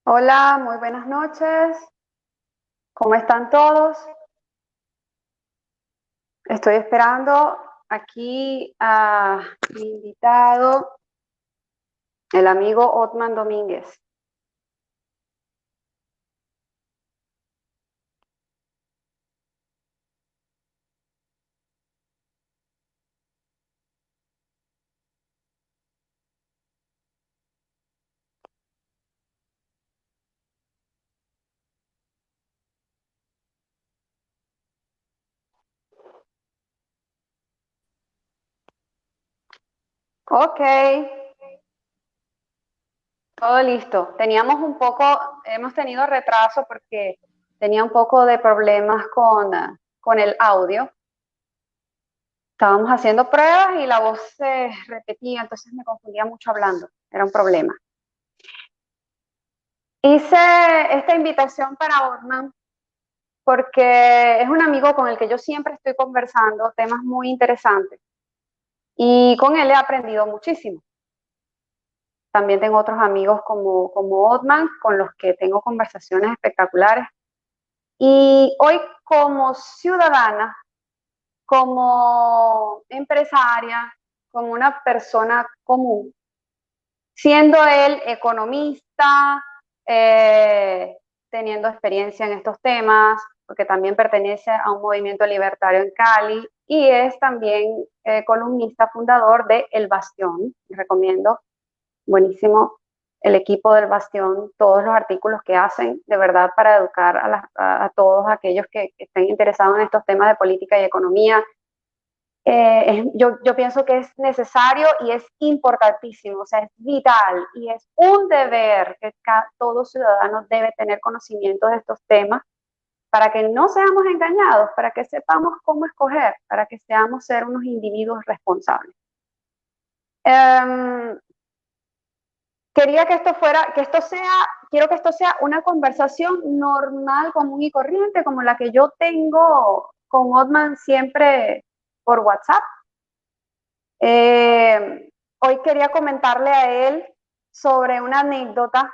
Hola, muy buenas noches. ¿Cómo están todos? Estoy esperando aquí a mi invitado, el amigo Otman Domínguez. Ok, todo listo. Hemos tenido retraso porque tenía un poco de problemas con el audio. Estábamos haciendo pruebas y la voz se repetía, entonces me confundía mucho hablando. Era un problema. Hice esta invitación para Otman porque es un amigo con el que yo siempre estoy conversando temas muy interesantes y con él he aprendido muchísimo. También tengo otros amigos como Otman con los que tengo conversaciones espectaculares. Y hoy como ciudadana, como empresaria, como una persona común, siendo él economista, eh, teniendo experiencia en estos temas, porque también pertenece a un movimiento libertario en Cali y es también columnista fundador de El Bastión. Les recomiendo, buenísimo el equipo del Bastión, todos los artículos que hacen, de verdad, para educar a todos aquellos que estén interesados en estos temas de política y economía. Yo pienso que es necesario y es importantísimo, o sea, es vital y es un deber que todo ciudadano debe tener conocimiento de estos temas para que no seamos engañados, para que sepamos cómo escoger, para que seamos ser unos individuos responsables. Um, Quería que quiero que esto sea una conversación normal, común y corriente, como la que yo tengo con Otman siempre por WhatsApp. Hoy quería comentarle a él sobre una anécdota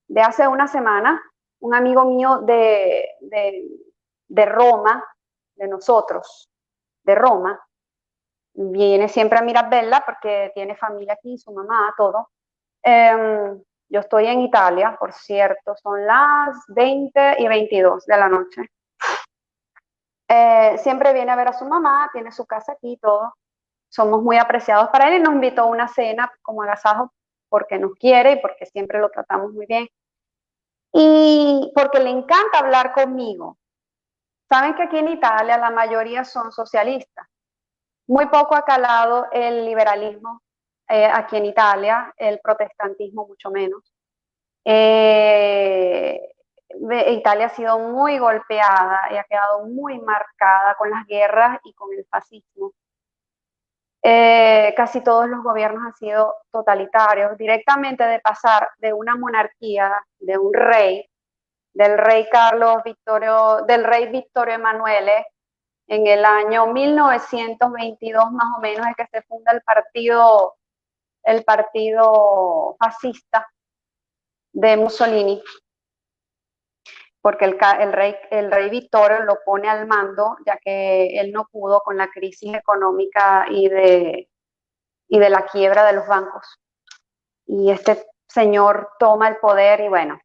de hace una semana. Un amigo mío de Roma, de nosotros, de Roma, viene siempre a Mirabella porque tiene familia aquí, su mamá, todo. Yo estoy en Italia, por cierto, son las 20:22 de la noche. Siempre viene a ver a su mamá, tiene su casa aquí, todo. Somos muy apreciados para él y nos invitó a una cena como agasajo porque nos quiere y porque siempre lo tratamos muy bien. Y porque le encanta hablar conmigo. Saben que aquí en Italia la mayoría son socialistas. Muy poco ha calado el liberalismo aquí en Italia, el protestantismo mucho menos. Eh, Italia ha sido muy golpeada y ha quedado muy marcada con las guerras y con el fascismo. Casi todos los gobiernos han sido totalitarios, directamente de pasar de una monarquía, de un rey, del rey Vittorio Emanuele, en el año 1922 más o menos es que se funda el partido fascista de Mussolini, porque el rey Vittorio lo pone al mando, ya que él no pudo con la crisis económica y de la quiebra de los bancos. Y este señor toma el poder y bueno,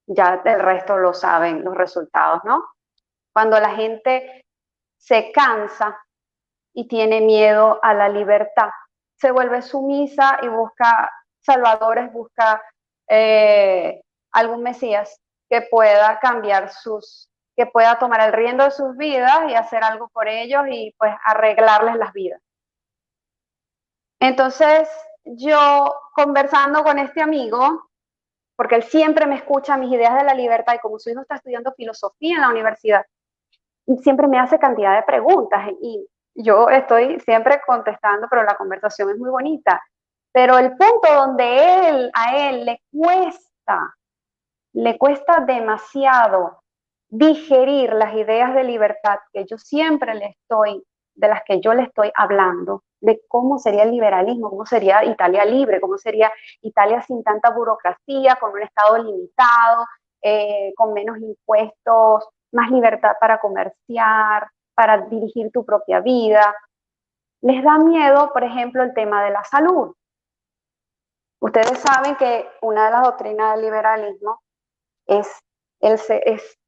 ya el resto lo saben los resultados, ¿no? Cuando la gente se cansa y tiene miedo a la libertad, se vuelve sumisa y busca salvadores, busca algún Mesías que pueda que pueda tomar el riendo de sus vidas y hacer algo por ellos y pues arreglarles las vidas. Entonces, yo conversando con este amigo, porque él siempre me escucha mis ideas de la libertad y como su hijo está estudiando filosofía en la universidad, siempre me hace cantidad de preguntas y yo estoy siempre contestando, pero la conversación es muy bonita. Pero el punto donde a él le cuesta demasiado digerir las ideas de libertad que yo siempre de las que yo le estoy hablando, de cómo sería el liberalismo, cómo sería Italia libre, cómo sería Italia sin tanta burocracia, con un Estado limitado, con menos impuestos, más libertad para comerciar, para dirigir tu propia vida. Les da miedo, por ejemplo, el tema de la salud. Ustedes saben que una de las doctrinas del liberalismo es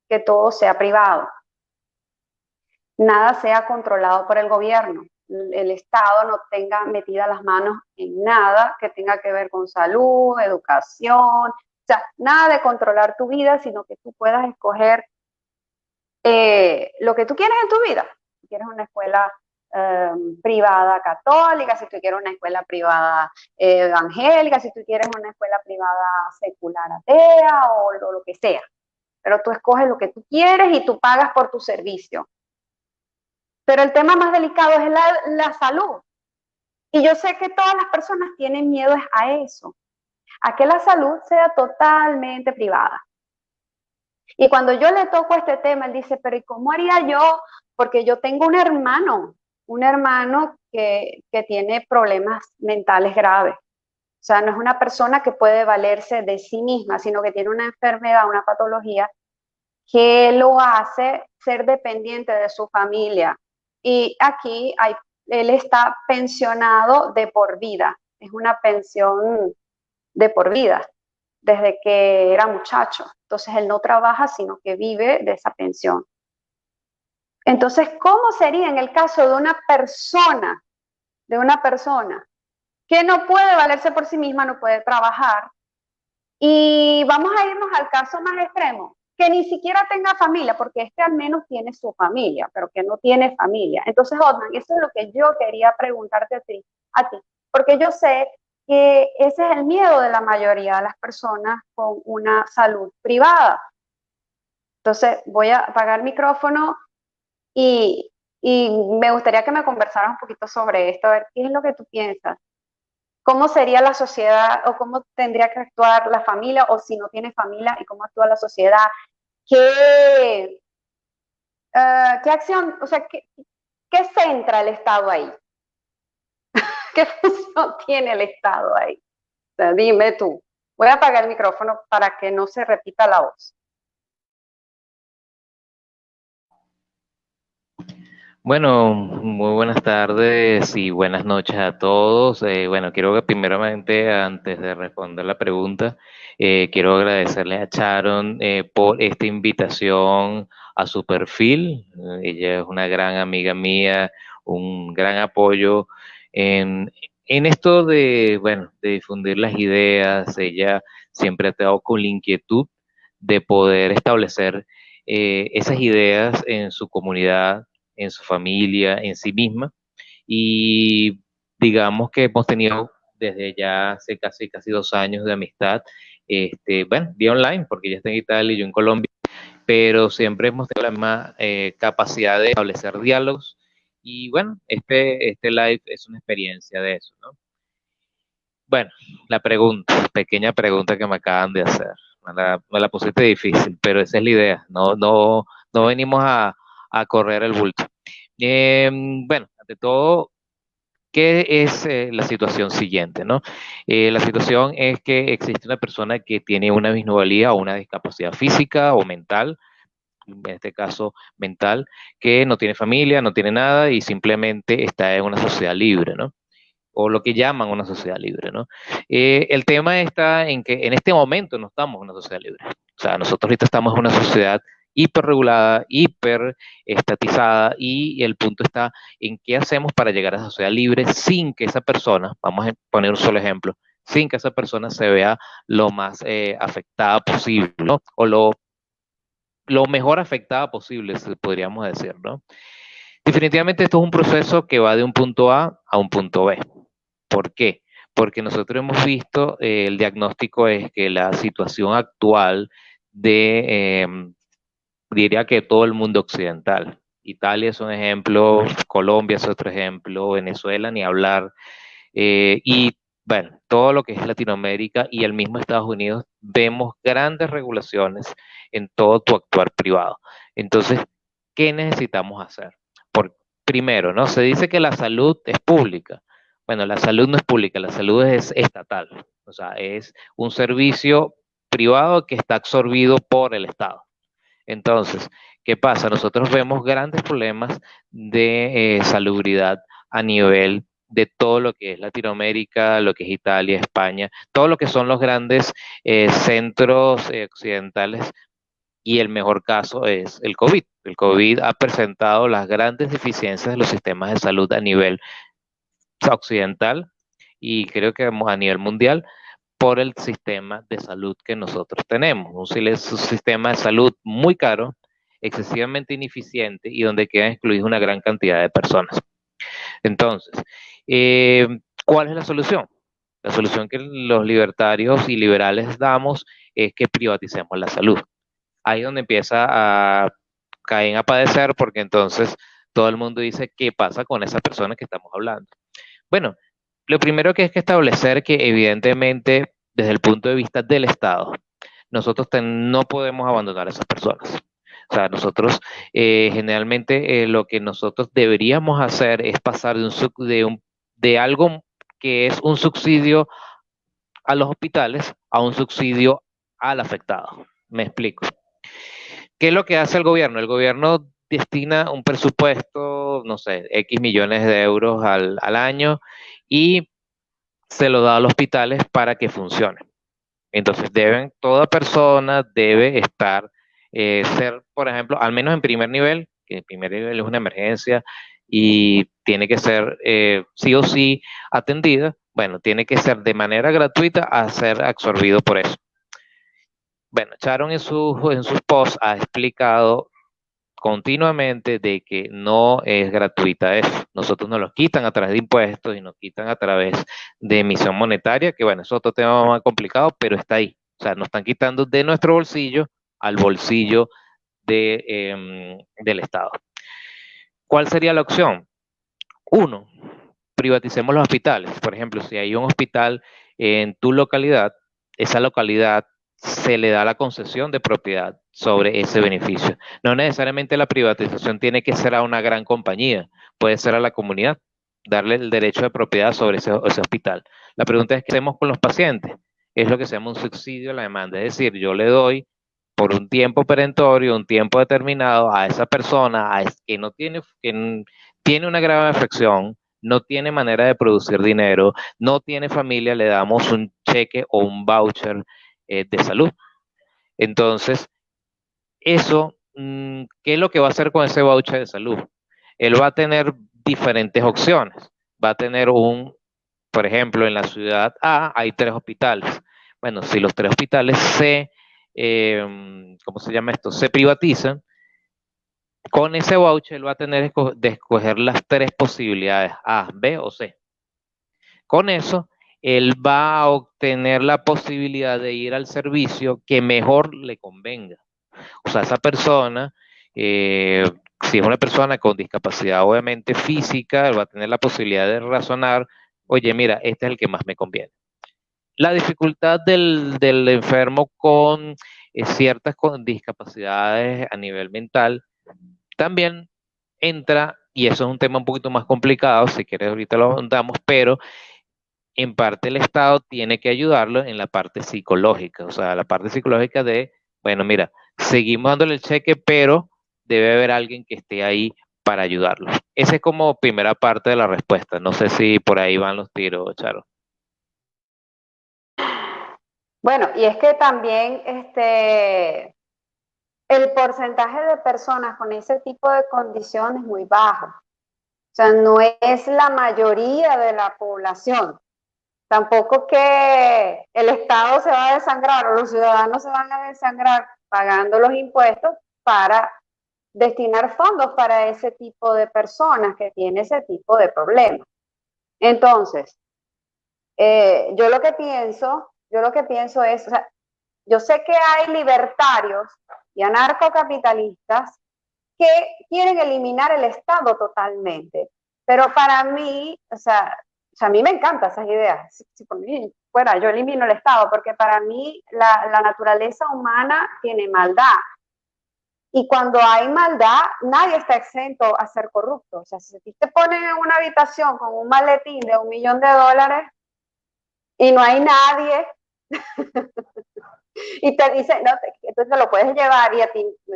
que todo sea privado, nada sea controlado por el gobierno, el Estado no tenga metidas las manos en nada que tenga que ver con salud, educación, o sea, nada de controlar tu vida, sino que tú puedas escoger lo que tú quieres en tu vida. Si quieres una escuela privada católica, si tú quieres una escuela privada evangélica, si tú quieres una escuela privada secular atea o lo que sea. Pero tú escoges lo que tú quieres y tú pagas por tu servicio. Pero el tema más delicado es la salud. Y yo sé que todas las personas tienen miedo a eso, a que la salud sea totalmente privada. Y cuando yo le toco este tema, él dice, pero ¿y cómo haría yo? Porque yo tengo un hermano que tiene problemas mentales graves. O sea, no es una persona que puede valerse de sí misma, sino que tiene una enfermedad, una patología que lo hace ser dependiente de su familia. Y aquí él está pensionado de por vida. Es una pensión de por vida, desde que era muchacho. Entonces él no trabaja, sino que vive de esa pensión. Entonces, ¿cómo sería en el caso de una persona que no puede valerse por sí misma, no puede trabajar? Y vamos a irnos al caso más extremo, que ni siquiera tenga familia, porque este al menos tiene su familia, pero que no tiene familia. Entonces, Otman, eso es lo que yo quería preguntarte a ti, porque yo sé que ese es el miedo de la mayoría de las personas con una salud privada. Entonces, voy a apagar el micrófono y, y me gustaría que me conversaras un poquito sobre esto, a ver qué es lo que tú piensas. ¿Cómo sería la sociedad o cómo tendría que actuar la familia o si no tiene familia y cómo actúa la sociedad? ¿Qué, qué acción, o sea, qué centra el Estado ahí? ¿Qué función tiene el Estado ahí? O sea, dime tú. Voy a apagar el micrófono para que no se repita la voz. Bueno, muy buenas tardes y buenas noches a todos. Bueno, quiero que primeramente, antes de responder la pregunta, quiero agradecerle a Sharon por esta invitación a su perfil. Ella es una gran amiga mía, un gran apoyo en esto de, bueno, de difundir las ideas. Ella siempre ha estado con la inquietud de poder establecer esas ideas en su comunidad, en su familia, en sí misma. Y digamos que hemos tenido desde ya hace casi 2 años de amistad, bueno, vía online, porque ella está en Italia y yo en Colombia, pero siempre hemos tenido la misma capacidad de establecer diálogos. Y bueno, este live es una experiencia de eso, ¿no? Bueno, pequeña pregunta que me acaban de hacer. Me la pusiste difícil, pero esa es la idea. No venimos a correr el bulto. Bueno, ante todo, ¿qué es la situación siguiente, no? La situación es que existe una persona que tiene una minusvalía o una discapacidad física o mental, en este caso mental, que no tiene familia, no tiene nada y simplemente está en una sociedad libre, ¿no? O lo que llaman una sociedad libre, ¿no? El tema está en que en este momento no estamos en una sociedad libre. O sea, nosotros ahorita estamos en una sociedad hiperregulada, hiper estatizada y el punto está en qué hacemos para llegar a esa sociedad libre sin que esa persona, vamos a poner un solo ejemplo, sin que esa persona se vea lo más afectada posible, ¿no? O lo mejor afectada posible, podríamos decir, ¿no? Definitivamente esto es un proceso que va de un punto A un punto B. ¿Por qué? Porque nosotros hemos visto, el diagnóstico es que la situación actual diría que todo el mundo occidental, Italia es un ejemplo, Colombia es otro ejemplo, Venezuela ni hablar, y bueno, todo lo que es Latinoamérica y el mismo Estados Unidos, vemos grandes regulaciones en todo tu actuar privado. Entonces, ¿qué necesitamos hacer? Primero, ¿no? Se dice que la salud es pública, Bueno, la salud no es pública, la salud es estatal, o sea, es un servicio privado que está absorbido por el Estado. Entonces, ¿qué pasa? Nosotros vemos grandes problemas de salubridad a nivel de todo lo que es Latinoamérica, lo que es Italia, España, todo lo que son los grandes centros occidentales, y el mejor caso es el COVID. El COVID ha presentado las grandes deficiencias de los sistemas de salud a nivel occidental y creo que a nivel mundial por el sistema de salud que nosotros tenemos. Un sistema de salud muy caro, excesivamente ineficiente y donde quedan excluidas una gran cantidad de personas. Entonces, eh, ¿cuál es la solución? La solución que los libertarios y liberales damos es que privaticemos la salud. Ahí es donde empieza a caer a padecer porque entonces todo el mundo dice, ¿qué pasa con esa persona que estamos hablando? Bueno, lo primero que es que establecer que evidentemente desde el punto de vista del Estado, nosotros no podemos abandonar a esas personas. O sea, nosotros generalmente lo que nosotros deberíamos hacer es pasar de algo que es un subsidio a los hospitales a un subsidio al afectado. Me explico. ¿Qué es lo que hace el gobierno? El gobierno destina un presupuesto, no sé, X millones de euros al año y se lo da a los hospitales para que funcione. Entonces toda persona debe estar, ser, por ejemplo, al menos en primer nivel, que el primer nivel es una emergencia y tiene que ser sí o sí atendida, bueno, tiene que ser de manera gratuita a ser absorbido por eso. Bueno, Sharon en sus posts ha explicado continuamente de que no es gratuita eso. Nosotros nos lo quitan a través de impuestos y nos quitan a través de emisión monetaria, que bueno, es otro tema más complicado, pero está ahí. O sea, nos están quitando de nuestro bolsillo al bolsillo del Estado. ¿Cuál sería la opción? Uno, privaticemos los hospitales. Por ejemplo, si hay un hospital en tu localidad, esa localidad se le da la concesión de propiedad sobre ese beneficio. No necesariamente la privatización tiene que ser a una gran compañía, puede ser a la comunidad, darle el derecho de propiedad sobre ese hospital. La pregunta es, ¿qué hacemos con los pacientes? Es lo que se llama un subsidio a la demanda, es decir, yo le doy por un tiempo perentorio, un tiempo determinado a esa persona que no tiene, tiene una grave afección, no tiene manera de producir dinero, no tiene familia, le damos un cheque o un voucher de salud. Entonces, eso, ¿qué es lo que va a hacer con ese voucher de salud? Él va a tener diferentes opciones. Va a tener por ejemplo, en la ciudad A hay 3 hospitales. Bueno, si los 3 hospitales ¿cómo se llama esto? Se privatizan, con ese voucher él va a tener de escoger las 3 posibilidades, A, B o C. Con eso, él va a obtener la posibilidad de ir al servicio que mejor le convenga. O sea, esa persona, si es una persona con discapacidad obviamente física, él va a tener la posibilidad de razonar, oye, mira, este es el que más me conviene. La dificultad del enfermo con ciertas discapacidades a nivel mental también entra, y eso es un tema un poquito más complicado, si quieres ahorita lo damos, pero en parte el Estado tiene que ayudarlo en la parte psicológica, o sea, la parte psicológica de, bueno, mira, seguimos dándole el cheque, pero debe haber alguien que esté ahí para ayudarlo. Esa es como primera parte de la respuesta. No sé si por ahí van los tiros, Charo. Bueno, y es que también el porcentaje de personas con ese tipo de condiciones es muy bajo. O sea, no es la mayoría de la población. Tampoco que el Estado se va a desangrar o los ciudadanos se van a desangrar pagando los impuestos para destinar fondos para ese tipo de personas que tienen ese tipo de problemas. Entonces, yo lo que pienso es, o sea, yo sé que hay libertarios y anarcocapitalistas que quieren eliminar el Estado totalmente, pero para mí, o sea, a mí me encantan esas ideas. Si por mí fuera, yo elimino el Estado, porque para mí la naturaleza humana tiene maldad. Y cuando hay maldad, nadie está exento a ser corrupto. O sea, si te ponen en una habitación con un maletín de $1.000.000 y no hay nadie, y te dicen, no, entonces lo puedes llevar y a ti. O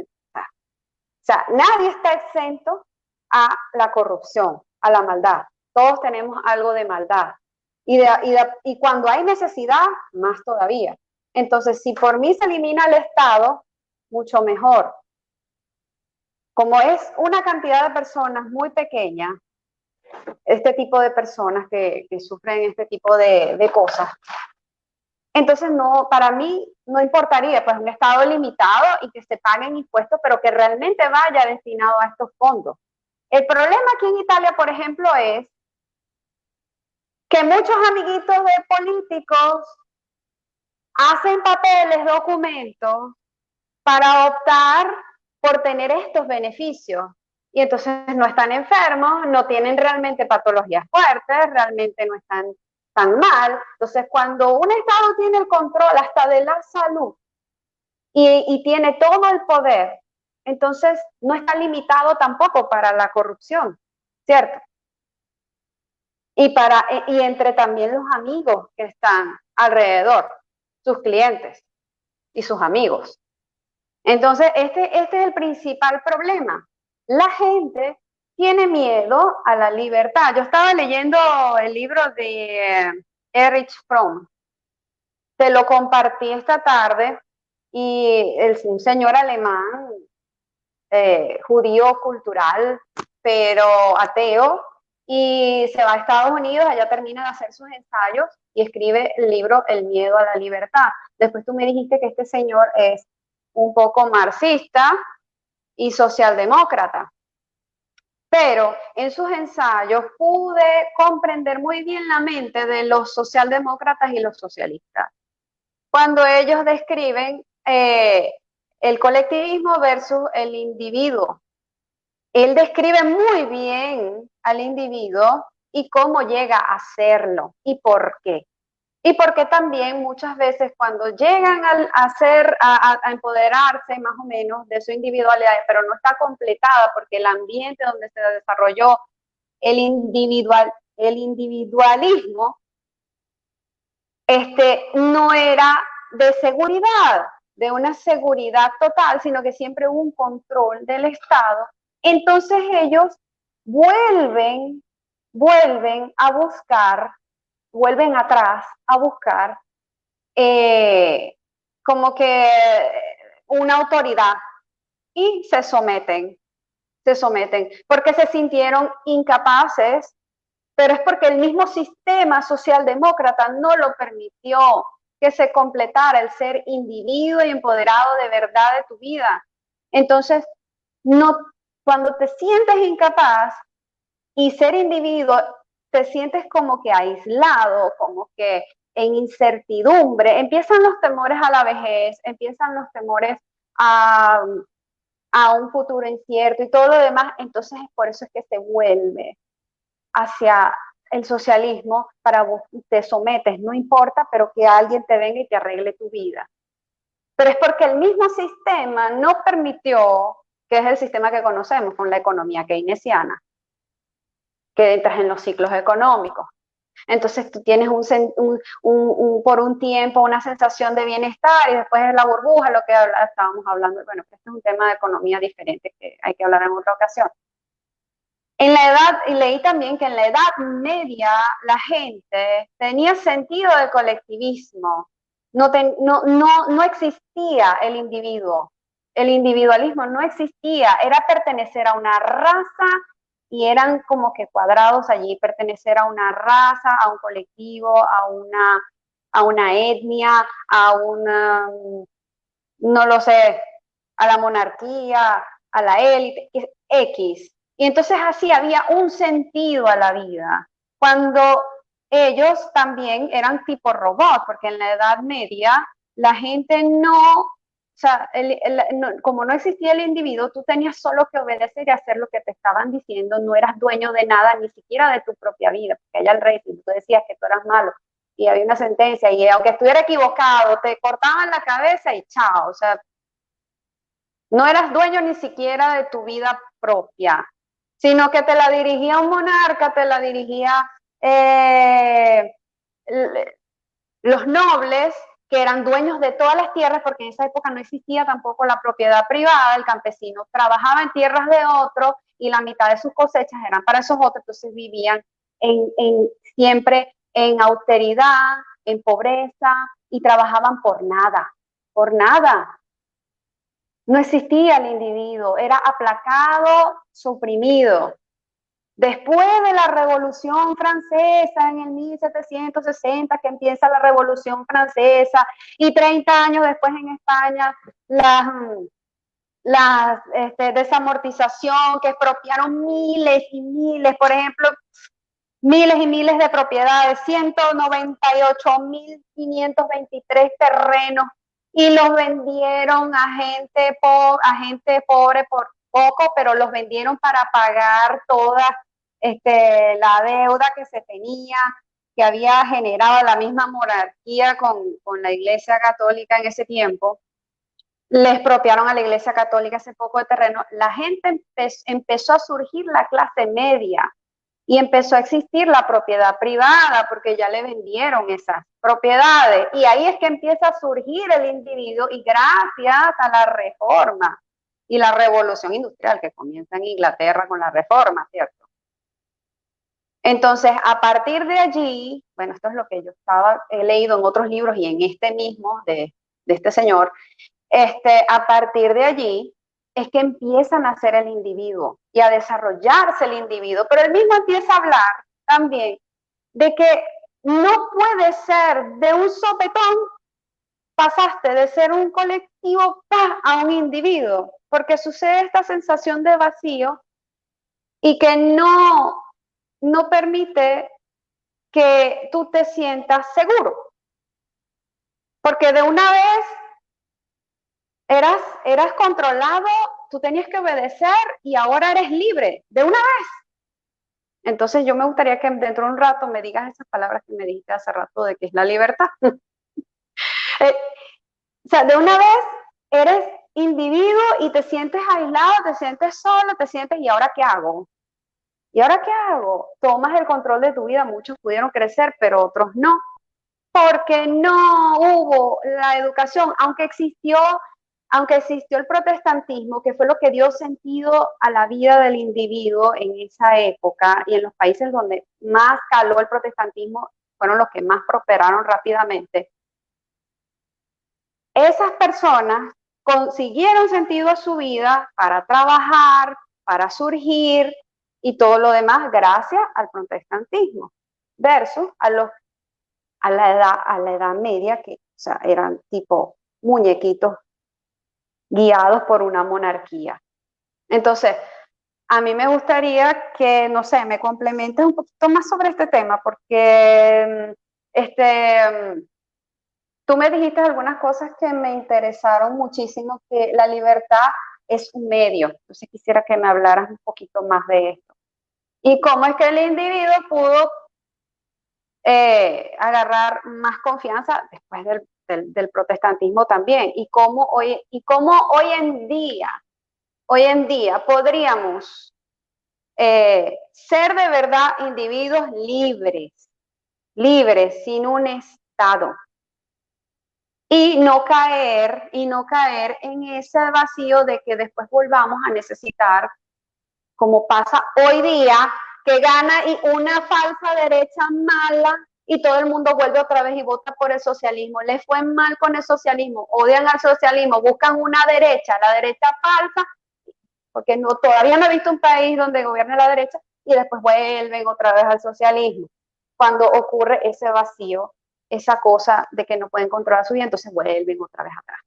sea, nadie está exento a la corrupción, a la maldad. Todos tenemos algo de maldad. Y cuando hay necesidad, más todavía. Entonces, si por mí se elimina el Estado, mucho mejor. Como es una cantidad de personas muy pequeña, este tipo de personas que sufren este tipo de cosas, entonces no, para mí no importaría, pues un Estado limitado y que se paguen impuestos, pero que realmente vaya destinado a estos fondos. El problema aquí en Italia, por ejemplo, es que muchos amiguitos de políticos hacen papeles, documentos, para optar por tener estos beneficios. Y entonces no están enfermos, no tienen realmente patologías fuertes, realmente no están tan mal. Entonces, cuando un Estado tiene el control hasta de la salud y tiene todo el poder, entonces no está limitado tampoco para la corrupción, ¿cierto? Y entre también los amigos que están alrededor, sus clientes y sus amigos. Entonces, este es el principal problema. La gente tiene miedo a la libertad. Yo estaba leyendo el libro de Erich Fromm. Te lo compartí esta tarde y un señor alemán, judío cultural, pero ateo, y se va a Estados Unidos, allá termina de hacer sus ensayos y escribe el libro El miedo a la libertad. Después tú me dijiste que este señor es un poco marxista y socialdemócrata, pero en sus ensayos pude comprender muy bien la mente de los socialdemócratas y los socialistas, cuando ellos describen el colectivismo versus el individuo. Él describe muy bien al individuo y cómo llega a hacerlo y por qué. Y porque también muchas veces cuando llegan a empoderarse más o menos de su individualidad, pero no está completada porque el ambiente donde se desarrolló el individualismo no era de seguridad, de una seguridad total, sino que siempre hubo un control del Estado. Entonces ellos vuelven a buscar, vuelven atrás a buscar como que una autoridad y se someten, porque se sintieron incapaces, pero es porque el mismo sistema socialdemócrata no lo permitió que se completara el ser individuo y empoderado de verdad de tu vida. Entonces, no, cuando te sientes incapaz y ser individuo, te sientes como que aislado, como que en incertidumbre, empiezan los temores a la vejez, empiezan los temores a, a un futuro incierto y todo lo demás, entonces por eso es que se vuelve hacia el socialismo para vos te sometes, no importa, pero que alguien te venga y te arregle tu vida. Pero es porque el mismo sistema no permitió, que es el sistema que conocemos con la economía keynesiana, que entras en los ciclos económicos. Entonces tú tienes por un tiempo una sensación de bienestar y después es la burbuja, lo que estábamos hablando. Bueno, este es un tema de economía diferente que hay que hablar en otra ocasión. En la edad, y leí también que en la Edad Media la gente tenía sentido de colectivismo, no existía el individuo, el individualismo no existía, era pertenecer a una raza y eran como que cuadrados allí, pertenecer a una raza, a un colectivo, a una etnia, a una, no lo sé, a la monarquía, a la élite, X. Y entonces así había un sentido a la vida. Cuando ellos también eran tipo robot, porque en la Edad Media la gente o sea, como no existía el individuo, tú tenías solo que obedecer y hacer lo que te estaban diciendo, no eras dueño de nada, ni siquiera de tu propia vida, porque allá el rey, si tú decías que tú eras malo, y había una sentencia, y aunque estuviera equivocado, te cortaban la cabeza y chao, o sea, No eras dueño ni siquiera de tu vida propia, sino que te la dirigía un monarca, te la dirigía eh, los nobles, que eran dueños de todas las tierras, porque en esa época no existía tampoco la propiedad privada, el campesino trabajaba en tierras de otro y la mitad de sus cosechas eran para esos otros, entonces vivían siempre en austeridad, en pobreza y trabajaban por nada. No existía el individuo, era aplacado, suprimido. Después de la Revolución Francesa, en el 1760, que empieza la Revolución Francesa, y 30 años después en España, la desamortización, que expropiaron miles y miles, por ejemplo, miles y miles de propiedades, 198.523 terrenos, y los vendieron a gente pobre por poco, pero los vendieron para pagar toda la deuda que se tenía, que había generado la misma monarquía con la Iglesia Católica en ese tiempo. Le expropiaron a la Iglesia Católica ese poco de terreno. La gente empezó a surgir la clase media y empezó a existir la propiedad privada porque ya le vendieron esas propiedades. Y ahí es que empieza a surgir el individuo y gracias a la reforma y la revolución industrial que comienza en Inglaterra con la reforma, ¿cierto? Entonces, a partir de allí, bueno, esto es lo que yo he leído en otros libros y en este mismo de este señor, a partir de allí es que empiezan a ser el individuo y a desarrollarse el individuo, pero él mismo empieza a hablar también de que no puede ser de un sopetón, pasaste de ser un colectivo a un individuo, porque sucede esta sensación de vacío y que no permite que tú te sientas seguro, porque de una vez eras controlado, tú tenías que obedecer y ahora eres libre, de una vez. Entonces yo me gustaría que dentro de un rato me digas esas palabras que me dijiste hace rato de que es la libertad. O sea, de una vez eres individuo y te sientes aislado, te sientes solo, te sientes, ¿y ahora qué hago? ¿Y ahora qué hago? Tomas el control de tu vida, muchos pudieron crecer, pero otros no, porque no hubo la educación, aunque existió el protestantismo, que fue lo que dio sentido a la vida del individuo en esa época, y en los países donde más caló el protestantismo fueron los que más prosperaron rápidamente. Esas personas consiguieron sentido a su vida para trabajar, para surgir y todo lo demás gracias al protestantismo, versus a la edad media, que o sea, eran tipo muñequitos guiados por una monarquía. Entonces, a mí me gustaría que, no sé, me complementes un poquito más sobre este tema, porque tú me dijiste algunas cosas que me interesaron muchísimo, que la libertad es un medio. Entonces quisiera que me hablaras un poquito más de esto. Y cómo es que el individuo pudo agarrar más confianza después del protestantismo también. Y cómo hoy en día podríamos ser de verdad individuos libres, sin un Estado. Y no caer en ese vacío de que después volvamos a necesitar, como pasa hoy día, que gana y una falsa derecha mala y todo el mundo vuelve otra vez y vota por el socialismo. Les fue mal con el socialismo, odian al socialismo, buscan una derecha, la derecha falsa, porque todavía no he visto un país donde gobierne la derecha y después vuelven otra vez al socialismo. Cuando ocurre ese vacío, esa cosa de que no pueden controlar su vida, entonces vuelven otra vez atrás.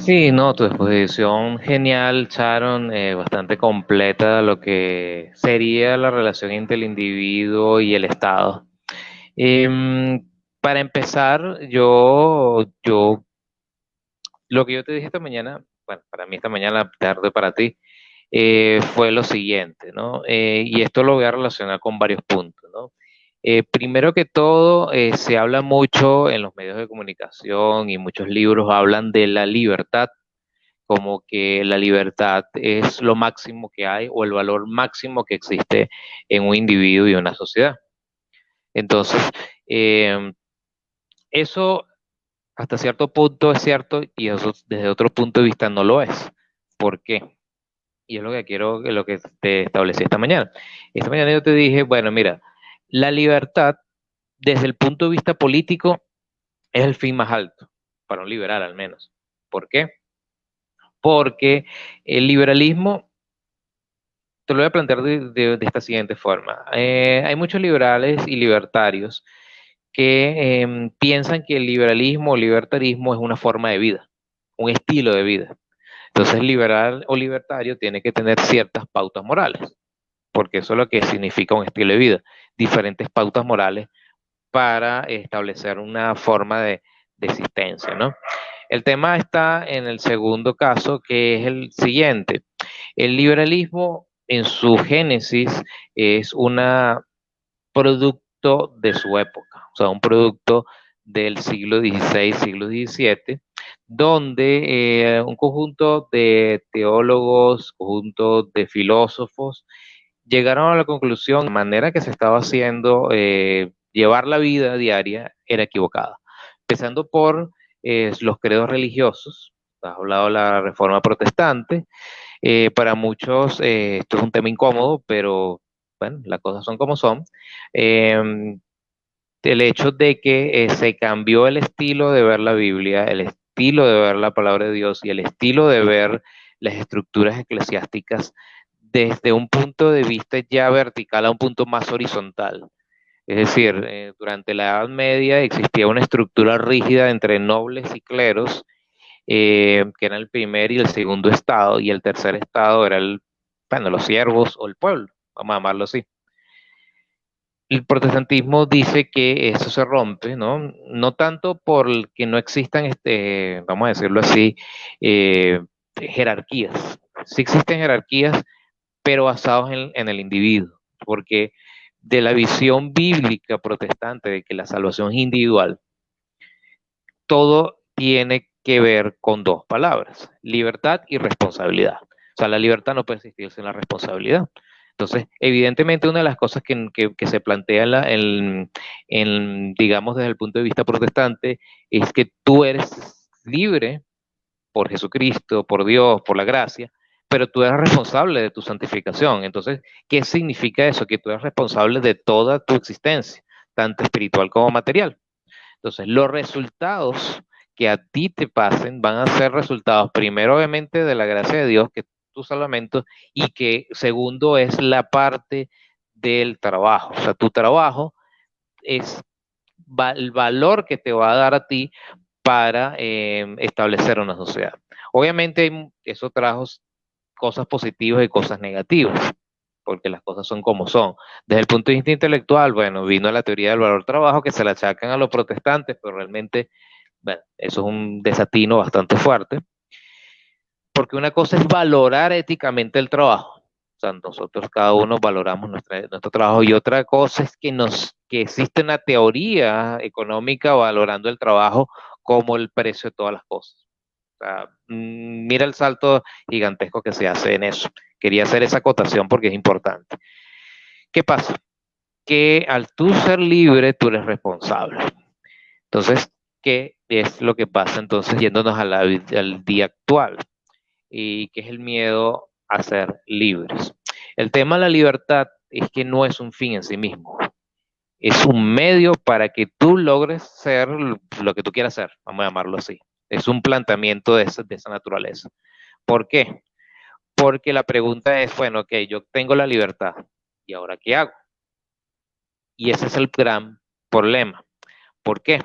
Sí, no, tu exposición genial, Sharon, bastante completa de lo que sería la relación entre el individuo y el Estado. Para empezar, lo que yo te dije esta mañana, bueno, para mí esta mañana, tarde para ti, fue lo siguiente, ¿no? Y esto lo voy a relacionar con varios puntos, ¿no? Primero que todo, se habla mucho en los medios de comunicación y muchos libros hablan de la libertad, como que la libertad es lo máximo que hay o el valor máximo que existe en un individuo y una sociedad. Entonces, eh, eso hasta cierto punto es cierto y eso desde otro punto de vista no lo es. ¿Por qué? Y es lo que quiero, lo que te establecí esta mañana. Esta mañana yo te dije, bueno, mira, la libertad desde el punto de vista político es el fin más alto, para un liberal al menos. ¿Por qué? Porque el liberalismo, te lo voy a plantear de esta siguiente forma. Hay muchos liberales y libertarios que piensan que el liberalismo o libertarismo es una forma de vida, un estilo de vida. Entonces, liberal o libertario tiene que tener ciertas pautas morales, porque eso es lo que significa un estilo de vida, diferentes pautas morales para establecer una forma de existencia, ¿no? El tema está en el segundo caso, que es el siguiente. El liberalismo en su génesis es un producto de su época, o sea, un producto del siglo XVI, siglo XVII, donde un conjunto de teólogos, conjunto de filósofos, llegaron a la conclusión que la manera que se estaba haciendo llevar la vida diaria era equivocada. Empezando por los credos religiosos, has hablado de la reforma protestante, para muchos esto es un tema incómodo, pero bueno, las cosas son como son. Eh, el hecho de que se cambió el estilo de ver la Biblia, el estilo de ver la palabra de Dios y el estilo de ver las estructuras eclesiásticas desde un punto de vista ya vertical a un punto más horizontal. Es decir, durante la Edad Media existía una estructura rígida entre nobles y cleros, que era el primer y el segundo estado, y el tercer estado era bueno, los siervos o el pueblo, vamos a llamarlo así. El protestantismo dice que eso se rompe, ¿no? No tanto por que no existan, vamos a decirlo así, jerarquías. Sí existen jerarquías, pero basados en el individuo, porque de la visión bíblica protestante de que la salvación es individual, todo tiene que ver con dos palabras, libertad y responsabilidad. O sea, la libertad no puede existir sin la responsabilidad. Entonces, evidentemente, una de las cosas que se plantea digamos, desde el punto de vista protestante, es que tú eres libre por Jesucristo, por Dios, por la gracia, pero tú eres responsable de tu santificación. Entonces, ¿qué significa eso? Que tú eres responsable de toda tu existencia, tanto espiritual como material. Entonces, los resultados que a ti te pasen van a ser resultados, primero, obviamente, de la gracia de Dios, que tu salvamento, y que segundo es la parte del trabajo. O sea, tu trabajo es el valor que te va a dar a ti para establecer una sociedad. Obviamente, eso trajo cosas positivas y cosas negativas, porque las cosas son como son. Desde el punto de vista intelectual, bueno, vino la teoría del valor trabajo que se la achacan a los protestantes, pero realmente, bueno, eso es un desatino bastante fuerte, porque una cosa es valorar éticamente el trabajo. O sea, nosotros cada uno valoramos nuestro trabajo y otra cosa es que existe una teoría económica valorando el trabajo como el precio de todas las cosas. O sea, mira el salto gigantesco que se hace en eso. Quería hacer esa acotación porque es importante. ¿Qué pasa? Que al tú ser libre, tú eres responsable. Entonces, ¿qué es lo que pasa entonces yéndonos al día actual? Y qué es el miedo a ser libres. El tema de la libertad es que no es un fin en sí mismo. Es un medio para que tú logres ser lo que tú quieras ser, vamos a llamarlo así. Es un planteamiento de esa naturaleza. ¿Por qué? Porque la pregunta es, bueno, ok, yo tengo la libertad, ¿y ahora qué hago? Y ese es el gran problema. ¿Por qué?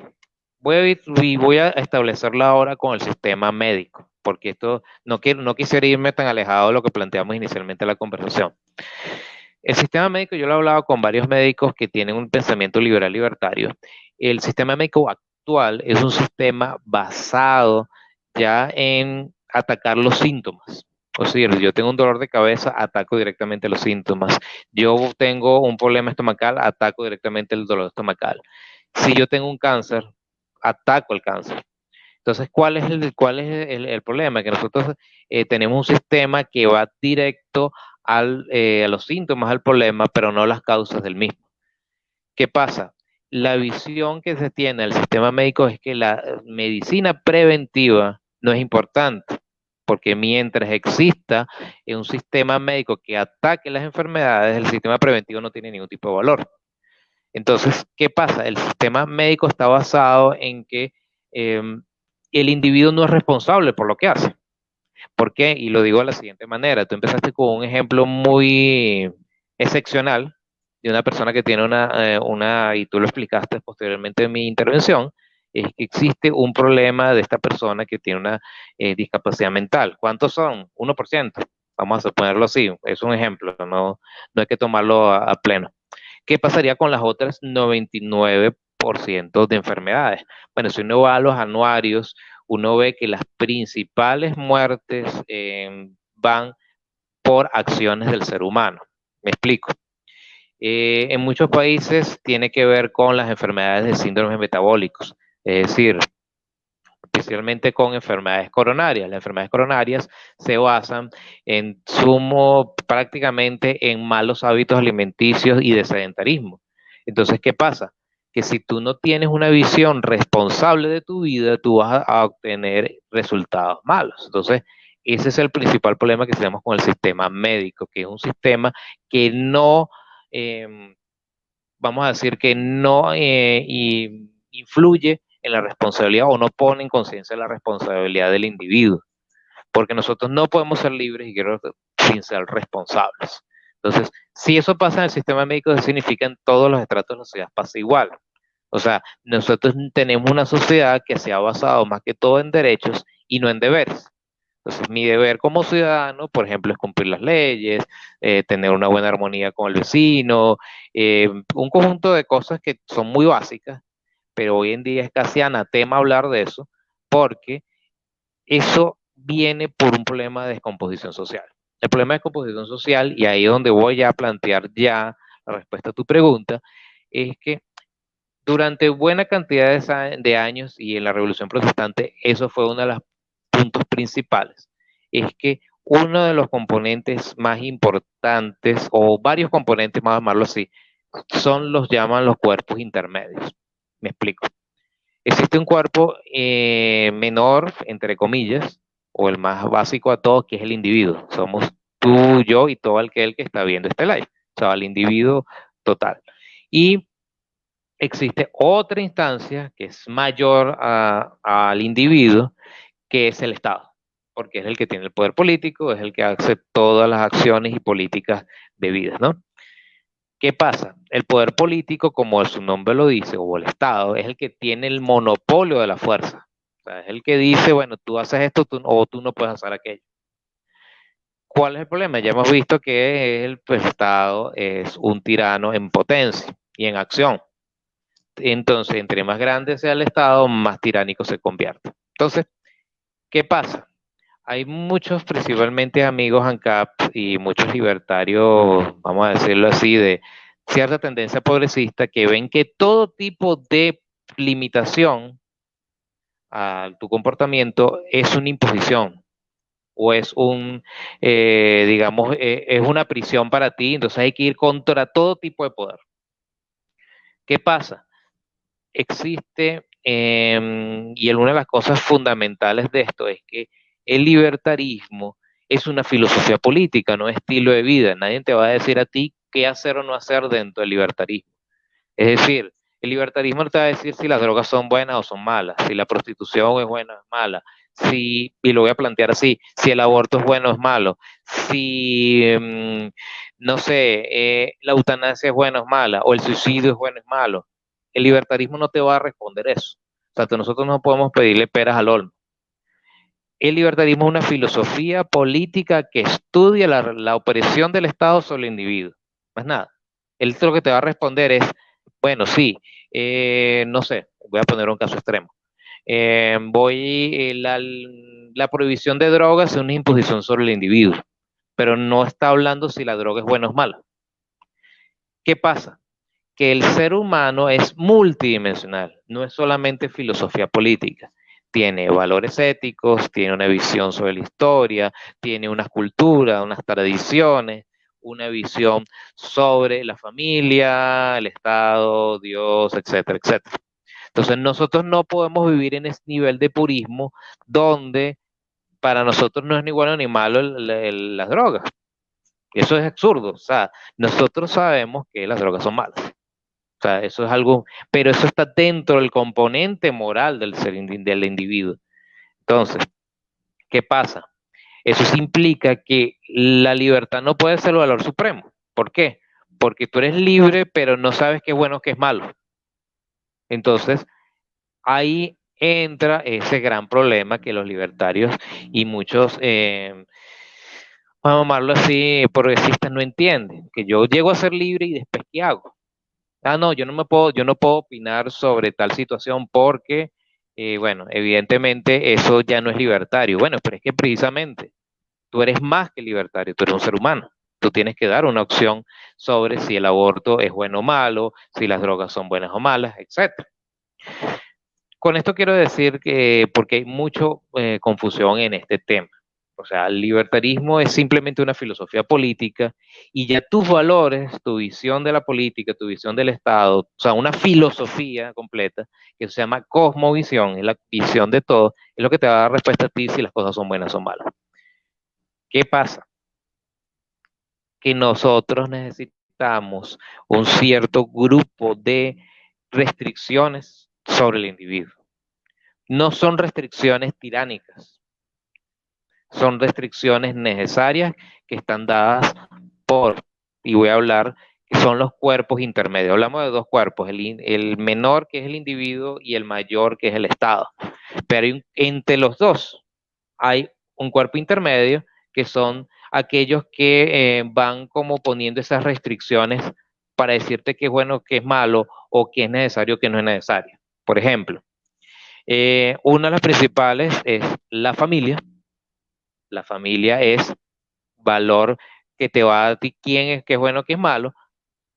Voy a establecerlo ahora con el sistema médico, porque esto no quisiera irme tan alejado de lo que planteamos inicialmente en la conversación. El sistema médico, yo lo he hablado con varios médicos que tienen un pensamiento liberal libertario. El sistema médico actual es un sistema basado ya en atacar los síntomas. O sea, yo tengo un dolor de cabeza, ataco directamente los síntomas. Yo tengo un problema estomacal, ataco directamente el dolor estomacal. Si yo tengo un cáncer, ataco el cáncer. Entonces, ¿cuál es el problema? Que nosotros tenemos un sistema que va directo a los síntomas, al problema, pero no a las causas del mismo. ¿Qué pasa? La visión que se tiene del sistema médico es que la medicina preventiva no es importante, porque mientras exista un sistema médico que ataque las enfermedades, el sistema preventivo no tiene ningún tipo de valor. Entonces, ¿qué pasa? El sistema médico está basado en que eh, el individuo no es responsable por lo que hace. ¿Por qué? Y lo digo de la siguiente manera. Tú empezaste con un ejemplo muy excepcional de una persona que tiene y tú lo explicaste posteriormente en mi intervención, es que existe un problema de esta persona que tiene una discapacidad mental. ¿Cuántos son? 1%. Vamos a ponerlo así, es un ejemplo, no hay que tomarlo a pleno. ¿Qué pasaría con las otras 99% de enfermedades? Bueno, si uno va a los anuarios, uno ve que las principales muertes van por acciones del ser humano. Me explico. En muchos países tiene que ver con las enfermedades de síndromes metabólicos, es decir, especialmente con enfermedades coronarias. Las enfermedades coronarias se basan en sumo prácticamente en malos hábitos alimenticios y de sedentarismo. Entonces, ¿qué pasa? Que si tú no tienes una visión responsable de tu vida, tú vas a obtener resultados malos. Entonces, ese es el principal problema que tenemos con el sistema médico, que es un sistema que no, vamos a decir, que no influye en la responsabilidad o no pone en conciencia la responsabilidad del individuo, porque nosotros no podemos ser libres y quiero sin ser responsables. Entonces, si eso pasa en el sistema médico, eso significa en todos los estratos de la sociedad pasa igual. O sea, nosotros tenemos una sociedad que se ha basado más que todo en derechos y no en deberes. Entonces, mi deber como ciudadano, por ejemplo, es cumplir las leyes, tener una buena armonía con el vecino, un conjunto de cosas que son muy básicas, pero hoy en día es casi anatema hablar de eso, porque eso viene por un problema de descomposición social. El problema de descomposición social, y ahí es donde voy a plantear ya la respuesta a tu pregunta, es que durante buena cantidad de años y en la Revolución Protestante, eso fue uno de los puntos principales. Es que uno de los componentes más importantes, o varios componentes, vamos a llamarlo así, llaman los cuerpos intermedios. Me explico. Existe un cuerpo menor, entre comillas, o el más básico a todos, que es el individuo. Somos tú, yo y todo aquel que está viendo este live. O sea, el individuo total. Y existe otra instancia que es mayor al individuo, que es el Estado, porque es el que tiene el poder político, es el que hace todas las acciones y políticas debidas, ¿no? ¿Qué pasa? El poder político, como su nombre lo dice, o el Estado, es el que tiene el monopolio de la fuerza. O sea, es el que dice, bueno, tú haces esto o tú no puedes hacer aquello. ¿Cuál es el problema? Ya hemos visto que el Estado es un tirano en potencia y en acción. Entonces, entre más grande sea el Estado, más tiránico se convierte. Entonces, ¿qué pasa? Hay muchos, principalmente amigos ANCAP y muchos libertarios, vamos a decirlo así, de cierta tendencia progresista, que ven que todo tipo de limitación a tu comportamiento es una imposición o es digamos, es una prisión para ti, entonces hay que ir contra todo tipo de poder. ¿Qué pasa? Existe, y una de las cosas fundamentales de esto es que el libertarismo es una filosofía política, no es estilo de vida. Nadie te va a decir a ti qué hacer o no hacer dentro del libertarismo. Es decir, el libertarismo no te va a decir si las drogas son buenas o son malas, si la prostitución es buena o es mala, y lo voy a plantear así, si el aborto es bueno o es malo, si, no sé, la eutanasia es buena o es mala, o el suicidio es bueno o es malo. El libertarismo no te va a responder eso. O sea, nosotros no podemos pedirle peras al olmo. El libertarismo es una filosofía política que estudia la opresión del Estado sobre el individuo. Más nada. Él lo que te va a responder es, bueno, sí, no sé, voy a poner un caso extremo. La prohibición de drogas es una imposición sobre el individuo, pero no está hablando si la droga es buena o mala. ¿Qué pasa? Que el ser humano es multidimensional, no es solamente filosofía política. Tiene valores éticos, tiene una visión sobre la historia, tiene unas culturas, unas tradiciones, una visión sobre la familia, el Estado, Dios, etcétera, etcétera. Entonces nosotros no podemos vivir en ese nivel de purismo donde para nosotros no es ni bueno ni malo las drogas. Eso es absurdo. O sea, nosotros sabemos que las drogas son malas. O sea, eso es algo, pero eso está dentro del componente moral del individuo. Entonces, ¿qué pasa? Eso sí implica que la libertad no puede ser el valor supremo. ¿Por qué? Porque tú eres libre, pero no sabes qué es bueno o qué es malo. Entonces, ahí entra ese gran problema que los libertarios y muchos, vamos a llamarlo así, progresistas no entienden, que yo llego a ser libre y después ¿qué hago? Ah, no, yo no puedo opinar sobre tal situación porque, bueno, evidentemente eso ya no es libertario. Bueno, pero es que precisamente tú eres más que libertario, tú eres un ser humano. Tú tienes que dar una opción sobre si el aborto es bueno o malo, si las drogas son buenas o malas, etcétera. Con esto quiero decir que, porque hay mucha confusión en este tema. O sea, el libertarismo es simplemente una filosofía política y ya tus valores, tu visión de la política, tu visión del Estado, o sea, una filosofía completa que se llama cosmovisión, es la visión de todo, es lo que te va a dar respuesta a ti si las cosas son buenas o malas. ¿Qué pasa? Que nosotros necesitamos un cierto grupo de restricciones sobre el individuo. No son restricciones tiránicas, son restricciones necesarias que están dadas por, y voy a hablar, que son los cuerpos intermedios. Hablamos de dos cuerpos, el menor que es el individuo y el mayor que es el Estado. Pero entre los dos hay un cuerpo intermedio que son aquellos que van como poniendo esas restricciones para decirte qué es bueno, qué es malo o qué es necesario, qué no es necesario. Por ejemplo, una de las principales es la familia. La familia es valor que te va a decir quién es, qué es bueno, qué es malo.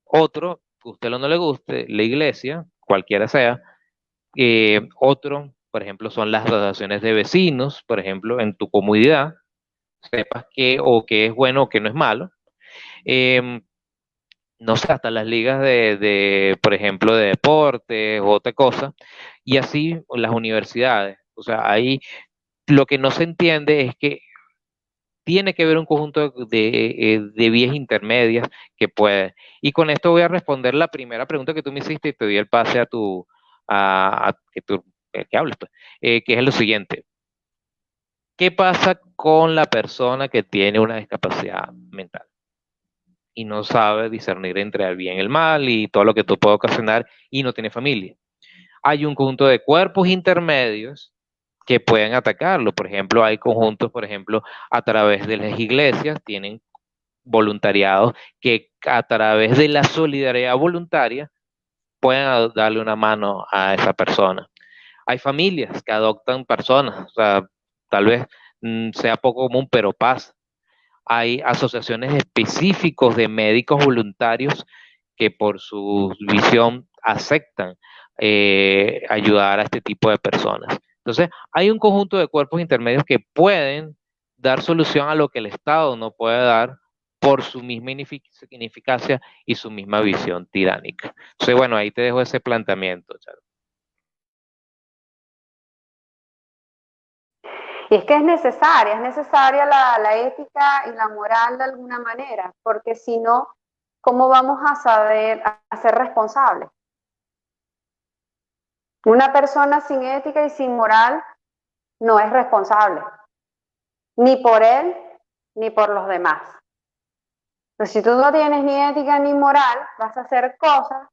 Otro, que a usted no le guste, la iglesia, cualquiera sea. Otro, por ejemplo, son las relaciones de vecinos, por ejemplo, en tu comunidad, sepas qué o qué es bueno o qué no es malo. Eh, no sé, hasta las ligas por ejemplo, de deporte o otra cosa. Y así las universidades. O sea, ahí lo que no se entiende es que tiene que haber un conjunto de vías intermedias que puede. Y con esto voy a responder la primera pregunta que tú me hiciste y te doy el pase a que tú que hables, pues, que es lo siguiente. ¿Qué pasa con la persona que tiene una discapacidad mental y no sabe discernir entre el bien y el mal y todo lo que tú puedes ocasionar y no tiene familia? Hay un conjunto de cuerpos intermedios que pueden atacarlo. Por ejemplo, hay conjuntos, por ejemplo, a través de las iglesias, tienen voluntariados que a través de la solidaridad voluntaria pueden darle una mano a esa persona. Hay familias que adoptan personas, o sea, tal vez sea poco común, pero pasa. Hay asociaciones específicos de médicos voluntarios que por su visión aceptan ayudar a este tipo de personas. Entonces, hay un conjunto de cuerpos intermedios que pueden dar solución a lo que el Estado no puede dar por su misma ineficacia y su misma visión tiránica. Entonces, bueno, ahí te dejo ese planteamiento, Charo. Y es que es necesaria la ética y la moral de alguna manera, porque si no, ¿cómo vamos a saber a ser responsables? Una persona sin ética y sin moral no es responsable, ni por él ni por los demás. Pero si tú no tienes ni ética ni moral, vas a hacer cosas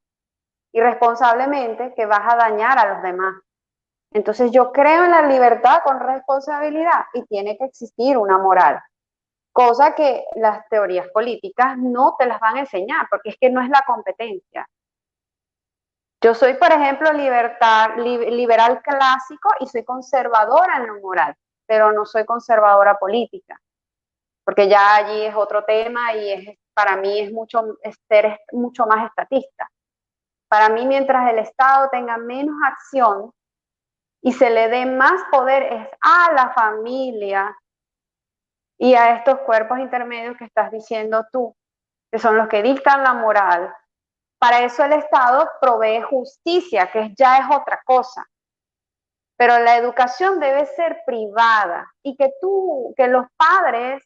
irresponsablemente que vas a dañar a los demás. Entonces yo creo en la libertad con responsabilidad y tiene que existir una moral, cosa que las teorías políticas no te las van a enseñar, porque es que no es la competencia. Yo soy, por ejemplo, liberal clásico y soy conservadora en lo moral, pero no soy conservadora política, porque ya allí es otro tema y para mí ser mucho más estatista. Para mí, mientras el Estado tenga menos acción y se le dé más poder es a la familia y a estos cuerpos intermedios que estás diciendo tú, que son los que dictan la moral. Para eso el Estado provee justicia, que ya es otra cosa. Pero la educación debe ser privada y que los padres,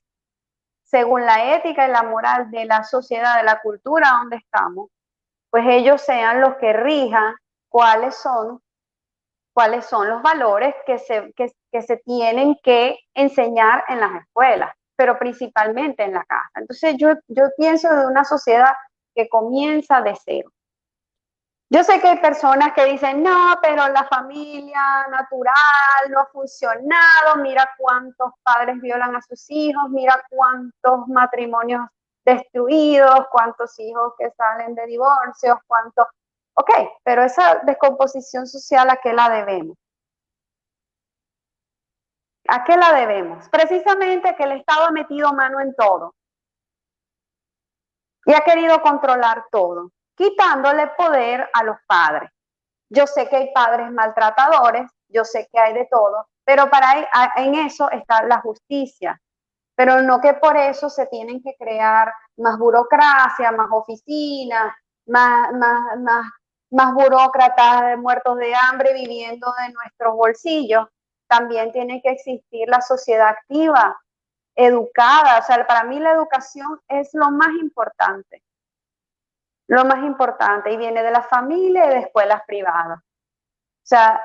según la ética y la moral de la sociedad, de la cultura donde estamos, pues ellos sean los que rijan cuáles son los valores que se tienen que enseñar en las escuelas, pero principalmente en la casa. Entonces yo pienso de una sociedad que comienza de cero. Yo sé que hay personas que dicen, no, pero la familia natural no ha funcionado, mira cuántos padres violan a sus hijos, mira cuántos matrimonios destruidos, cuántos hijos que salen de divorcios, cuántos... Ok, pero esa descomposición social, ¿a qué la debemos? ¿A qué la debemos? Precisamente que el Estado ha metido mano en todo y ha querido controlar todo, quitándole poder a los padres. Yo sé que hay padres maltratadores, yo sé que hay de todo, pero en eso está la justicia. Pero no que por eso se tienen que crear más burocracia, más oficinas, más burócratas muertos de hambre viviendo de nuestros bolsillos. También tiene que existir la sociedad activa, educada. O sea, para mí la educación es lo más importante. Lo más importante, y viene de la familia y de escuelas privadas. O sea,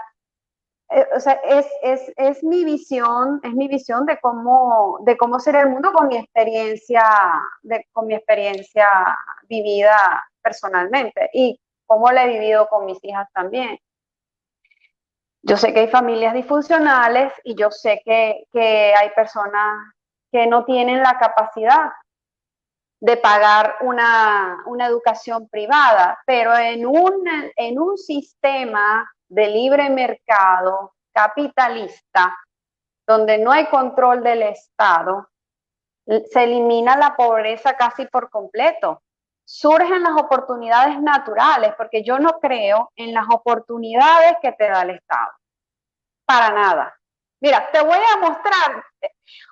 es mi visión de cómo ser el mundo con mi experiencia vivida personalmente y cómo la he vivido con mis hijas también. Yo sé que hay familias disfuncionales y yo sé que hay personas que no tienen la capacidad de pagar una educación privada, pero en un sistema de libre mercado capitalista, donde no hay control del Estado, se elimina la pobreza casi por completo. Surgen las oportunidades naturales, porque yo no creo en las oportunidades que te da el Estado. Para nada. Mira, te voy a mostrar.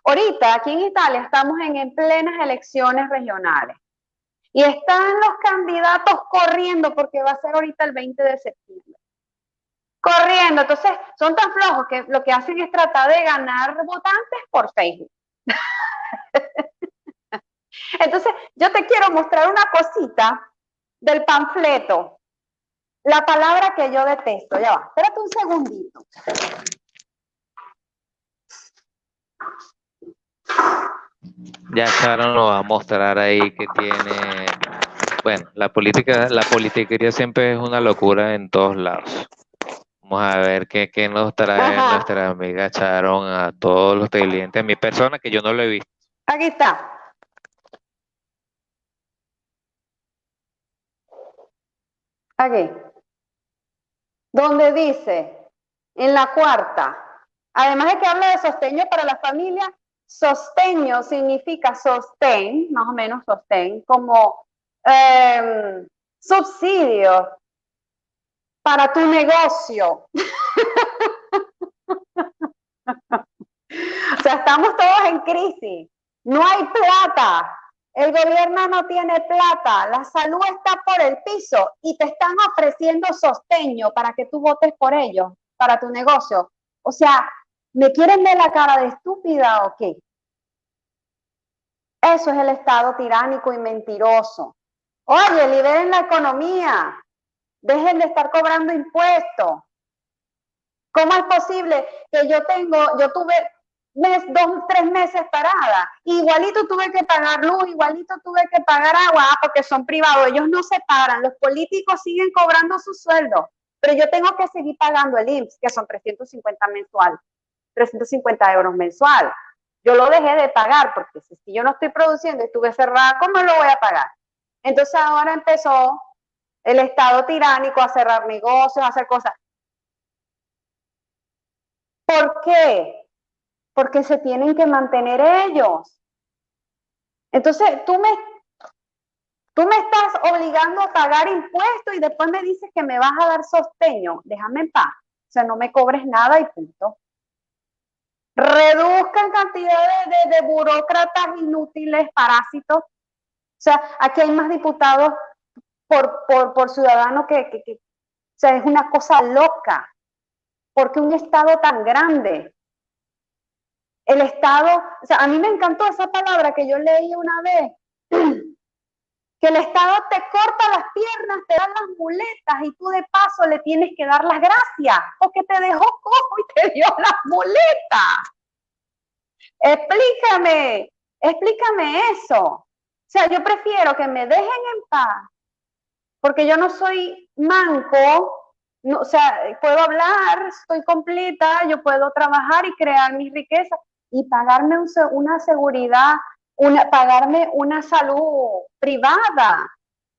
Ahorita aquí en Italia estamos en plenas elecciones regionales y están los candidatos corriendo porque va a ser ahorita el 20 de septiembre. Corriendo, entonces son tan flojos que lo que hacen es tratar de ganar votantes por Facebook. Entonces, yo te quiero mostrar una cosita del panfleto. La palabra que yo detesto, ya va, espérate un segundito. Ya Sharon nos va a mostrar ahí que tiene, bueno, la politiquería siempre es una locura en todos lados. Vamos a ver qué nos trae nuestra amiga Sharon a todos los televidentes. Mi persona que yo no lo he visto. Aquí está. Aquí. Donde dice, en la cuarta, además de que habla de sosteño para la familia, sosteño significa sostén, más o menos sostén, como subsidio para tu negocio. O sea, estamos todos en crisis. No hay plata. El gobierno no tiene plata. La salud está por el piso y te están ofreciendo sosteño para que tú votes por ellos, para tu negocio. O sea, ¿me quieren ver la cara de estúpida o qué? Eso es el Estado tiránico y mentiroso. Oye, liberen la economía. Dejen de estar cobrando impuestos. ¿Cómo es posible que yo tuve 3 meses parada, igualito tuve que pagar luz, igualito tuve que pagar agua, porque son privados, ellos no se paran, los políticos siguen cobrando su sueldo, pero yo tengo que seguir pagando el IMSS, que son 350 mensual, 350 euros mensual. Yo lo dejé de pagar, porque si yo no estoy produciendo y estuve cerrada, ¿cómo lo voy a pagar? Entonces ahora empezó El Estado tiránico a cerrar negocios, a hacer cosas. ¿Por qué? Porque se tienen que mantener ellos. Entonces, tú me estás obligando a pagar impuestos y después me dices que me vas a dar sosteño. Déjame en paz. O sea, no me cobres nada y punto. Reduzcan cantidad de burócratas inútiles, parásitos. O sea, aquí hay más diputados por ciudadano o sea, es una cosa loca. Porque un Estado tan grande, el Estado, o sea, a mí me encantó esa palabra que yo leí una vez, que el Estado te corta las piernas, te da las muletas y tú de paso le tienes que dar las gracias porque te dejó cojo y te dio las muletas. Explícame eso. O sea, yo prefiero que me dejen en paz porque yo no soy manco, no, o sea, puedo hablar, estoy completa, yo puedo trabajar y crear mis riquezas y pagarme una seguridad, pagarme una salud privada.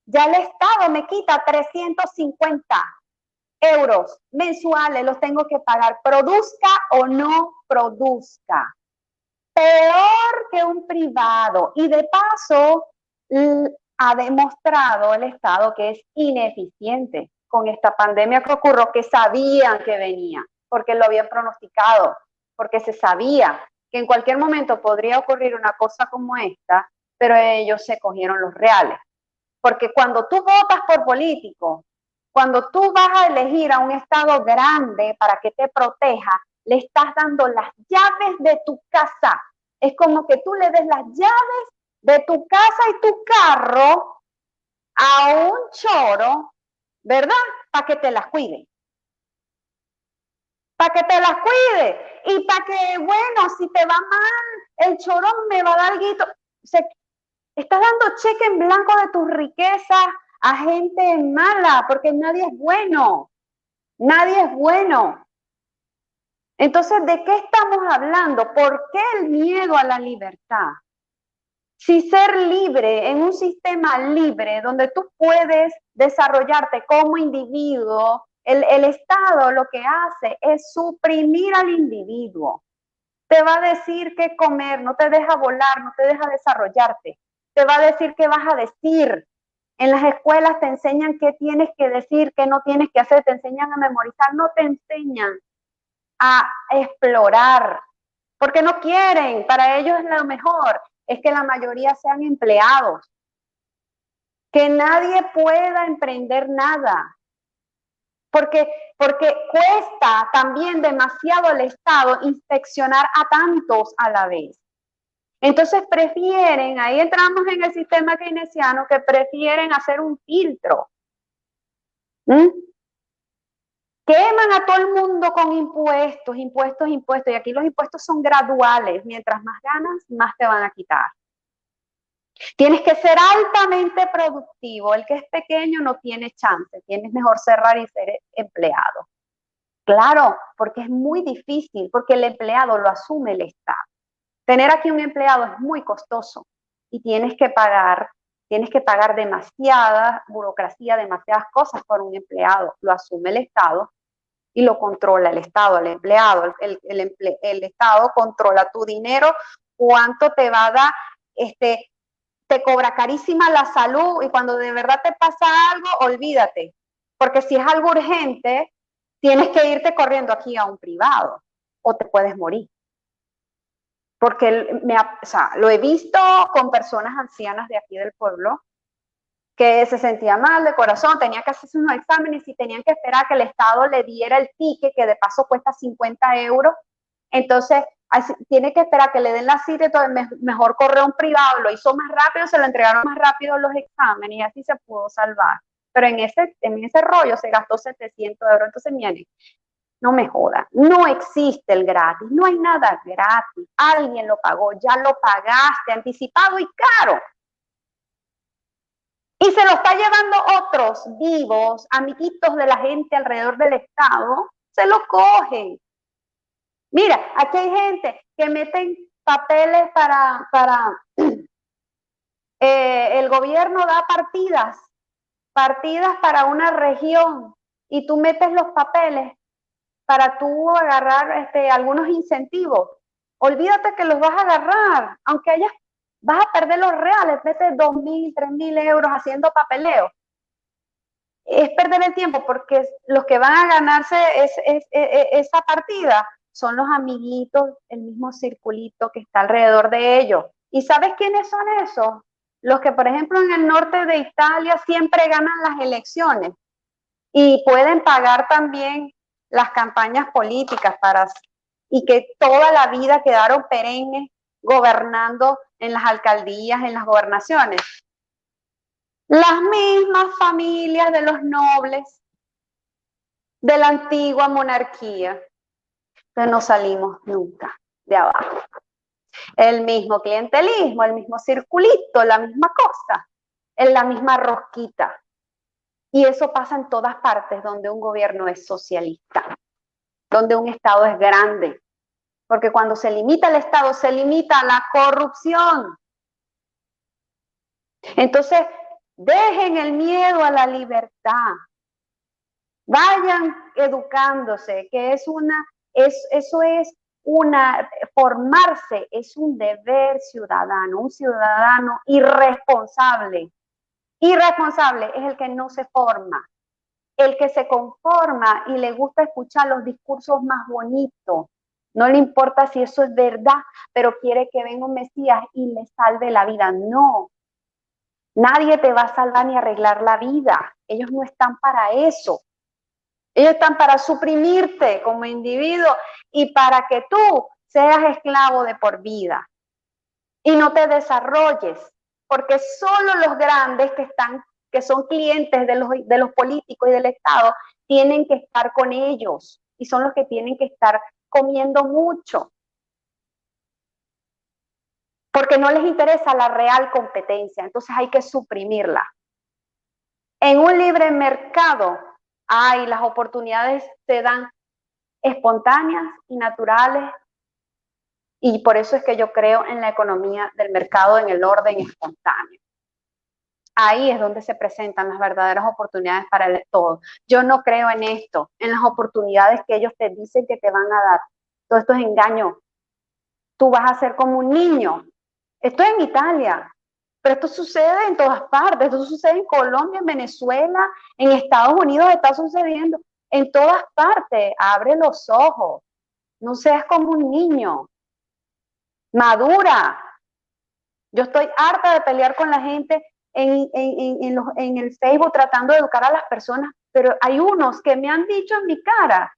Ya el Estado me quita 350 euros mensuales, los tengo que pagar, produzca o no produzca. Peor que un privado. Y de paso, ha demostrado el Estado que es ineficiente con esta pandemia que ocurrió, que sabían que venía, porque lo habían pronosticado, porque se sabía que en cualquier momento podría ocurrir una cosa como esta, pero ellos se cogieron los reales. Porque cuando tú votas por político, cuando tú vas a elegir a un Estado grande para que te proteja, le estás dando las llaves de tu casa. Es como que tú le des las llaves de tu casa y tu carro a un choro, ¿verdad? Para que te las cuide. Para que te las cuide. Y para que, bueno, si te va mal, el choro me va a dar guito. Estás dando cheque en blanco de tus riquezas a gente mala, porque nadie es bueno. Nadie es bueno. Entonces, ¿de qué estamos hablando? ¿Por qué el miedo a la libertad? Si ser libre en un sistema libre donde tú puedes desarrollarte como individuo, el Estado lo que hace es suprimir al individuo. Te va a decir qué comer, no te deja volar, no te deja desarrollarte. Te va a decir qué vas a decir. En las escuelas te enseñan qué tienes que decir, qué no tienes que hacer, te enseñan a memorizar, no te enseñan a explorar, porque no quieren, para ellos es lo mejor, es que la mayoría sean empleados, que nadie pueda emprender nada, porque cuesta también demasiado al Estado inspeccionar a tantos a la vez. Entonces prefieren, ahí entramos en el sistema keynesiano, que prefieren hacer un filtro. Queman a todo el mundo con impuestos, impuestos, impuestos. Y aquí los impuestos son graduales. Mientras más ganas, más te van a quitar. Tienes que ser altamente productivo. El que es pequeño no tiene chance. Tienes mejor cerrar y ser empleado. Claro, porque es muy difícil, porque el empleado lo asume el Estado. Tener aquí un empleado es muy costoso y tienes que pagar demasiada burocracia, demasiadas cosas por un empleado. Lo asume el Estado y lo controla el Estado, el empleado. El Estado controla tu dinero, cuánto te va a dar, te cobra carísima la salud y cuando de verdad te pasa algo, olvídate. Porque si es algo urgente, tienes que irte corriendo aquí a un privado o te puedes morir. Porque lo he visto con personas ancianas de aquí del pueblo que se sentía mal de corazón, tenía que hacerse unos exámenes y tenían que esperar que el Estado le diera el ticket, que de paso cuesta 50 euros. Entonces, tiene que esperar que le den la cita, entonces mejor correr a un privado, lo hizo más rápido, se lo entregaron más rápido los exámenes y así se pudo salvar. Pero en ese rollo se gastó 700 euros. Entonces, miren, no me joda, no existe el gratis, no hay nada gratis, alguien lo pagó, ya lo pagaste anticipado y caro. Y se lo está llevando otros vivos, amiguitos de la gente alrededor del Estado, se lo cogen. Mira, aquí hay gente que meten papeles para el gobierno da partidas partidas para una región y tú metes los papeles para tú agarrar algunos incentivos. Olvídate que los vas a agarrar, aunque vas a perder los reales, metes 2.000, 3.000 euros haciendo papeleo. Es perder el tiempo porque los que van a ganarse esa partida son los amiguitos, el mismo circulito que está alrededor de ellos. ¿Y sabes quiénes son esos? Los que, por ejemplo, en el norte de Italia siempre ganan las elecciones y pueden pagar también las campañas políticas y que toda la vida quedaron perennes gobernando en las alcaldías, en las gobernaciones. Las mismas familias de los nobles de la antigua monarquía, que no salimos nunca de abajo. El mismo clientelismo, el mismo circulito, la misma cosa, en la misma rosquita. Y eso pasa en todas partes donde un gobierno es socialista, donde un Estado es grande. Porque cuando se limita el Estado, se limita la corrupción. Entonces, dejen el miedo a la libertad. Vayan educándose, que formarse es un deber ciudadano, un ciudadano irresponsable. Irresponsable es el que no se forma, el que se conforma y le gusta escuchar los discursos más bonitos. No le importa si eso es verdad, pero quiere que venga un Mesías y le salve la vida. No, nadie te va a salvar ni arreglar la vida. Ellos no están para eso. Ellos están para suprimirte como individuo y para que tú seas esclavo de por vida y no te desarrolles, porque solo los grandes que son clientes de los políticos y del Estado tienen que estar con ellos y son los que tienen que estar comiendo mucho, porque no les interesa la real competencia, entonces hay que suprimirla. En un libre mercado, las oportunidades se dan espontáneas y naturales, y por eso es que yo creo en la economía del mercado, en el orden espontáneo. Ahí es donde se presentan las verdaderas oportunidades para todo. Yo no creo en esto, en las oportunidades que ellos te dicen que te van a dar. Todo esto es engaño. Tú vas a ser como un niño. Esto es en Italia, pero esto sucede en todas partes. Esto sucede en Colombia, en Venezuela, en Estados Unidos está sucediendo. En todas partes. Abre los ojos. No seas como un niño. Madura. Yo estoy harta de pelear con la gente en el Facebook tratando de educar a las personas, pero hay unos que me han dicho en mi cara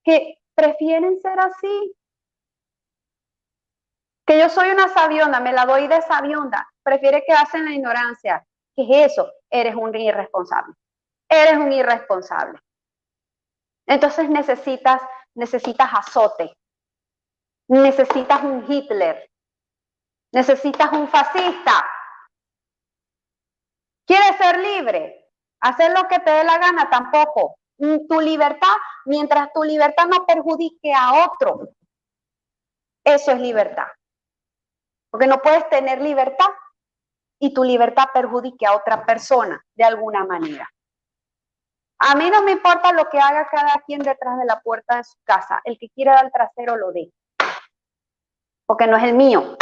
que prefieren ser así, que yo soy una sabionda, me la doy de sabionda, prefiere quedarse en la ignorancia. ¿Qué es eso? Eres un irresponsable. Eres un irresponsable. Entonces necesitas azote, necesitas un Hitler, necesitas un fascista. ¿Quieres ser libre? Hacer lo que te dé la gana tampoco. Tu libertad, mientras tu libertad no perjudique a otro, eso es libertad. Porque no puedes tener libertad y tu libertad perjudique a otra persona de alguna manera. A mí no me importa lo que haga cada quien detrás de la puerta de su casa. El que quiera dar el trasero lo dé. Porque no es el mío.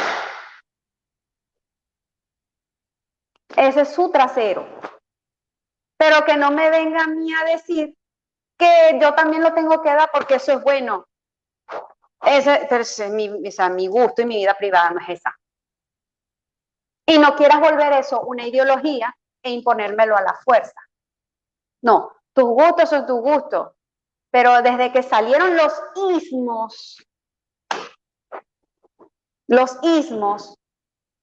Ese es su trasero. Pero que no me venga a mí a decir que yo también lo tengo que dar porque eso es bueno. Ese es mi gusto y mi vida privada no es esa. Y no quieras volver eso una ideología e imponérmelo a la fuerza. No, tus gustos son tus gustos. Pero desde que salieron los ismos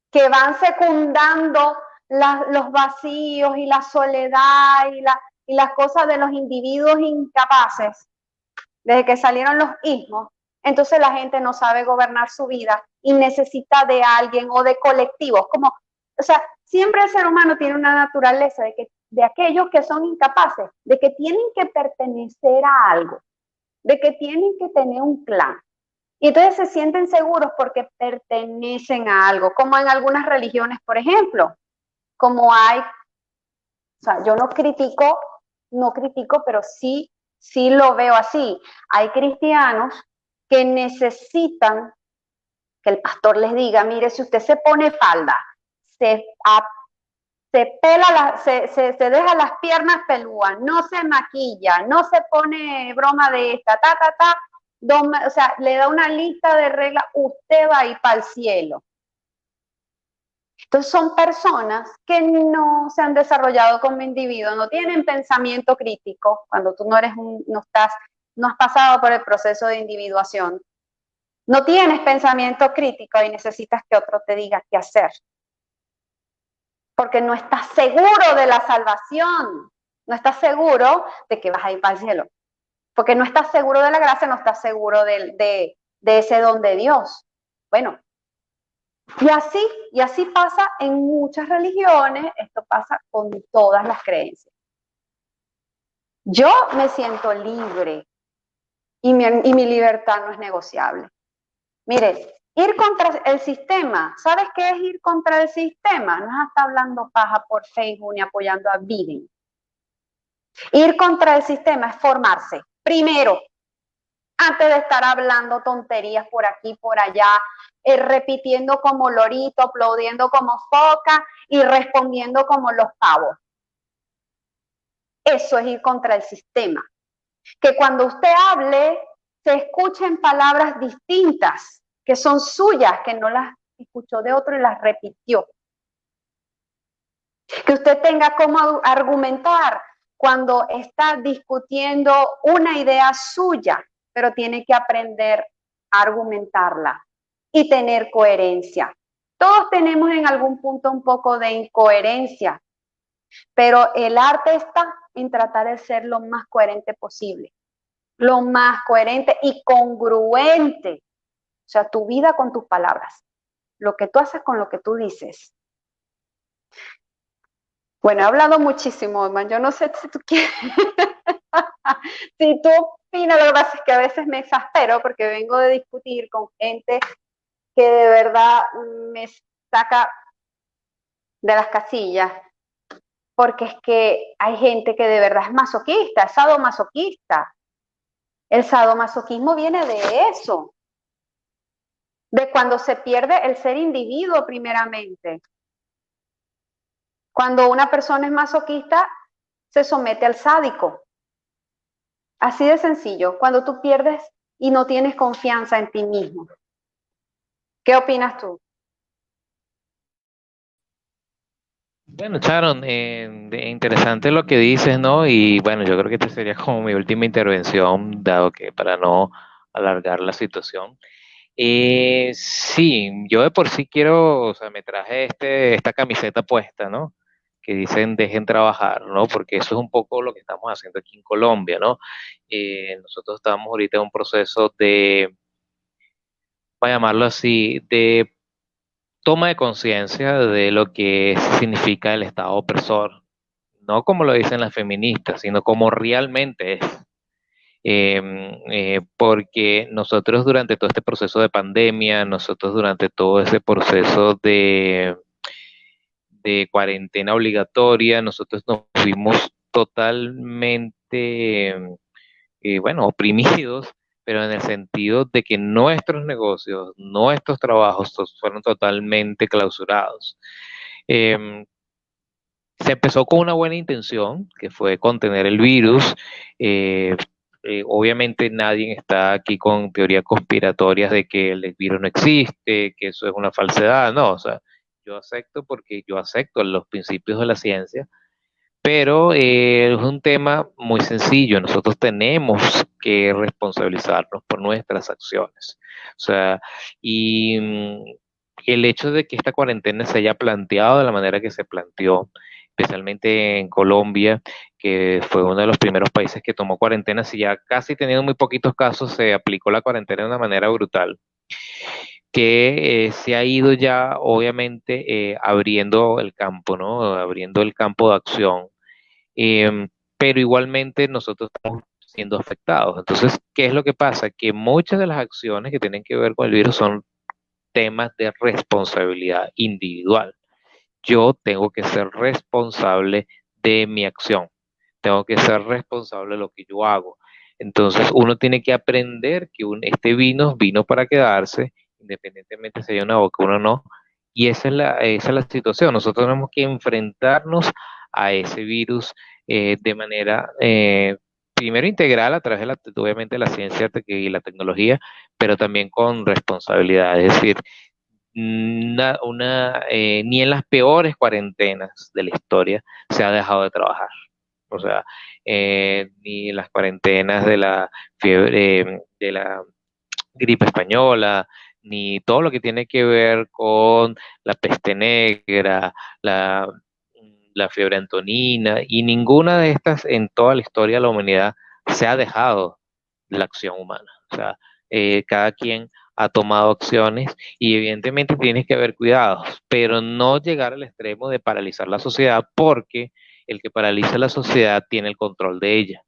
que van secundando los vacíos y la soledad y las cosas de los individuos incapaces, desde que salieron los ismos, entonces la gente no sabe gobernar su vida y necesita de alguien o de colectivos. Siempre el ser humano tiene una naturaleza de aquellos que son incapaces, de que tienen que pertenecer a algo, de que tienen que tener un clan. Y entonces se sienten seguros porque pertenecen a algo, como en algunas religiones, por ejemplo, como hay sea, yo no critico, pero sí, sí lo veo así. Hay cristianos que necesitan que el pastor les diga, mire, si usted se pone falda, se, se pela, se deja las piernas pelúas, no se maquilla, no se pone broma de esta, o sea, le da una lista de reglas, usted va a ir para el cielo. Entonces son personas que no se han desarrollado como individuos, no tienen pensamiento crítico, cuando tú no eres no has pasado por el proceso de individuación, no tienes pensamiento crítico y necesitas que otro te diga qué hacer. Porque no estás seguro de la salvación, no estás seguro de que vas a ir para el cielo. Porque no estás seguro de la gracia, no estás seguro de ese don de Dios. Bueno, y así pasa en muchas religiones, esto pasa con todas las creencias. Yo me siento libre y mi libertad no es negociable. Mire, ir contra el sistema, ¿sabes qué es ir contra el sistema? No es hasta hablando paja por Facebook ni apoyando a Biden. Ir contra el sistema es formarse. Primero, antes de estar hablando tonterías por aquí, por allá, repitiendo como lorito, aplaudiendo como foca y respondiendo como los pavos. Eso es ir contra el sistema. Que cuando usted hable, se escuchen palabras distintas, que son suyas, que no las escuchó de otro y las repitió. Que usted tenga cómo argumentar cuando está discutiendo una idea suya, pero tiene que aprender a argumentarla y tener coherencia. Todos tenemos en algún punto un poco de incoherencia, pero el arte está en tratar de ser lo más coherente posible, lo más coherente y congruente. O sea, tu vida con tus palabras, lo que tú haces con lo que tú dices. Bueno, he hablado muchísimo, hermano. Yo no sé si tú quieres, si tú opinas, lo que pasa es que a veces me exaspero porque vengo de discutir con gente que de verdad me saca de las casillas, porque es que hay gente que de verdad es masoquista, es sadomasoquista. El sadomasoquismo viene de eso, de cuando se pierde el ser individuo primeramente. Cuando una persona es masoquista, se somete al sádico. Así de sencillo, cuando tú pierdes y no tienes confianza en ti mismo. ¿Qué opinas tú? Bueno, Sharon, interesante lo que dices, ¿no? Y bueno, yo creo que esta sería como mi última intervención, dado que para no alargar la situación. Sí, yo de por sí quiero, o sea, me traje esta camiseta puesta, ¿no? Que dicen dejen trabajar, ¿no? Porque eso es un poco lo que estamos haciendo aquí en Colombia, ¿no? Nosotros estamos ahorita en un proceso de, voy a llamarlo así, de toma de conciencia de lo que significa el Estado opresor, no como lo dicen las feministas, sino como realmente es. Porque nosotros durante todo este proceso de pandemia, nosotros durante todo ese proceso de cuarentena obligatoria, nosotros nos vimos totalmente, bueno, oprimidos, pero en el sentido de que nuestros negocios, nuestros trabajos fueron totalmente clausurados. Eh, Se empezó con una buena intención, que fue contener el virus. eh, Obviamente nadie está aquí con teorías conspiratorias de que el virus no existe, que eso es una falsedad, no, o sea, yo acepto porque yo acepto los principios de la ciencia, pero es un tema muy sencillo, nosotros tenemos que responsabilizarnos por nuestras acciones, o sea, y el hecho de que esta cuarentena se haya planteado de la manera que se planteó, especialmente en Colombia, que fue uno de los primeros países que tomó cuarentena, si ya casi teniendo muy poquitos casos, se aplicó la cuarentena de una manera brutal, que se ha ido ya obviamente abriendo el campo, ¿no? Abriendo el campo de acción. Pero igualmente nosotros estamos siendo afectados. Entonces, ¿qué es lo que pasa? Que muchas de las acciones que tienen que ver con el virus son temas de responsabilidad individual. Yo tengo que ser responsable de mi acción. Tengo que ser responsable de lo que yo hago. Entonces uno tiene que aprender que este vino para quedarse, independientemente si hay una vacuna o no, y esa es la situación. Nosotros tenemos que enfrentarnos a ese virus de manera, primero integral a través de obviamente la ciencia y la tecnología, pero también con responsabilidad. Es decir, ni en las peores cuarentenas de la historia se ha dejado de trabajar. O sea, ni en las cuarentenas de la fiebre, de la gripe española, ni todo lo que tiene que ver con la peste negra, la, la fiebre antonina, y ninguna de estas en toda la historia de la humanidad se ha dejado la acción humana. O sea, cada quien ha tomado acciones y evidentemente tienes que haber cuidados, pero no llegar al extremo de paralizar la sociedad porque el que paraliza la sociedad tiene el control de ella.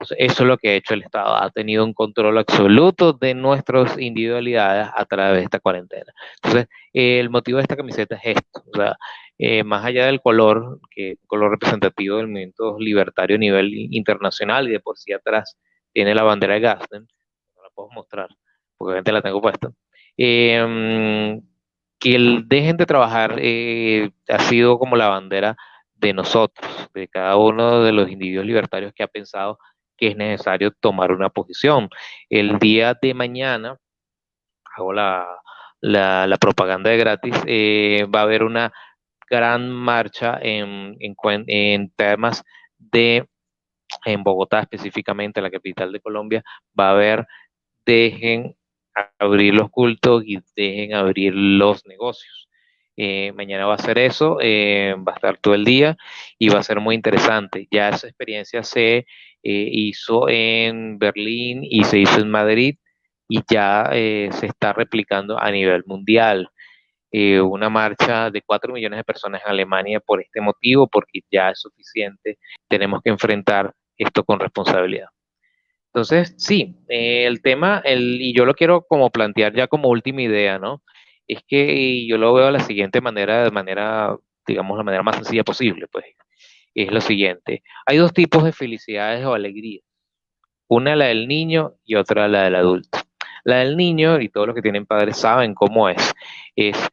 Entonces, eso es lo que ha hecho el Estado, ha tenido un control absoluto de nuestras individualidades a través de esta cuarentena. Entonces, el motivo de esta camiseta es esto, o sea, más allá del color, que es un color representativo del movimiento libertario a nivel internacional y de por sí atrás tiene la bandera de Gadsden, no la puedo mostrar, porque obviamente la tengo puesta, que dejen de trabajar ha sido como la bandera de nosotros, de cada uno de los individuos libertarios que ha pensado que es necesario tomar una posición. El día de mañana, hago la propaganda de gratis, va a haber una gran marcha en temas de, en Bogotá específicamente, la capital de Colombia, va a haber, dejen abrir los cultos y dejen abrir los negocios. Mañana va a ser eso, va a estar todo el día y va a ser muy interesante. Ya esa experiencia se hizo en Berlín y se hizo en Madrid y ya se está replicando a nivel mundial. Una marcha de 4 millones de personas en Alemania por este motivo, porque ya es suficiente. Tenemos que enfrentar esto con responsabilidad. Entonces, sí, el tema, y yo lo quiero como plantear ya como última idea, ¿no? Es que yo lo veo de la siguiente manera, digamos, la manera más sencilla posible, pues, es lo siguiente. Hay dos tipos de felicidades o alegrías. Una la del niño y otra la del adulto. La del niño, y todos los que tienen padres saben cómo es. Es,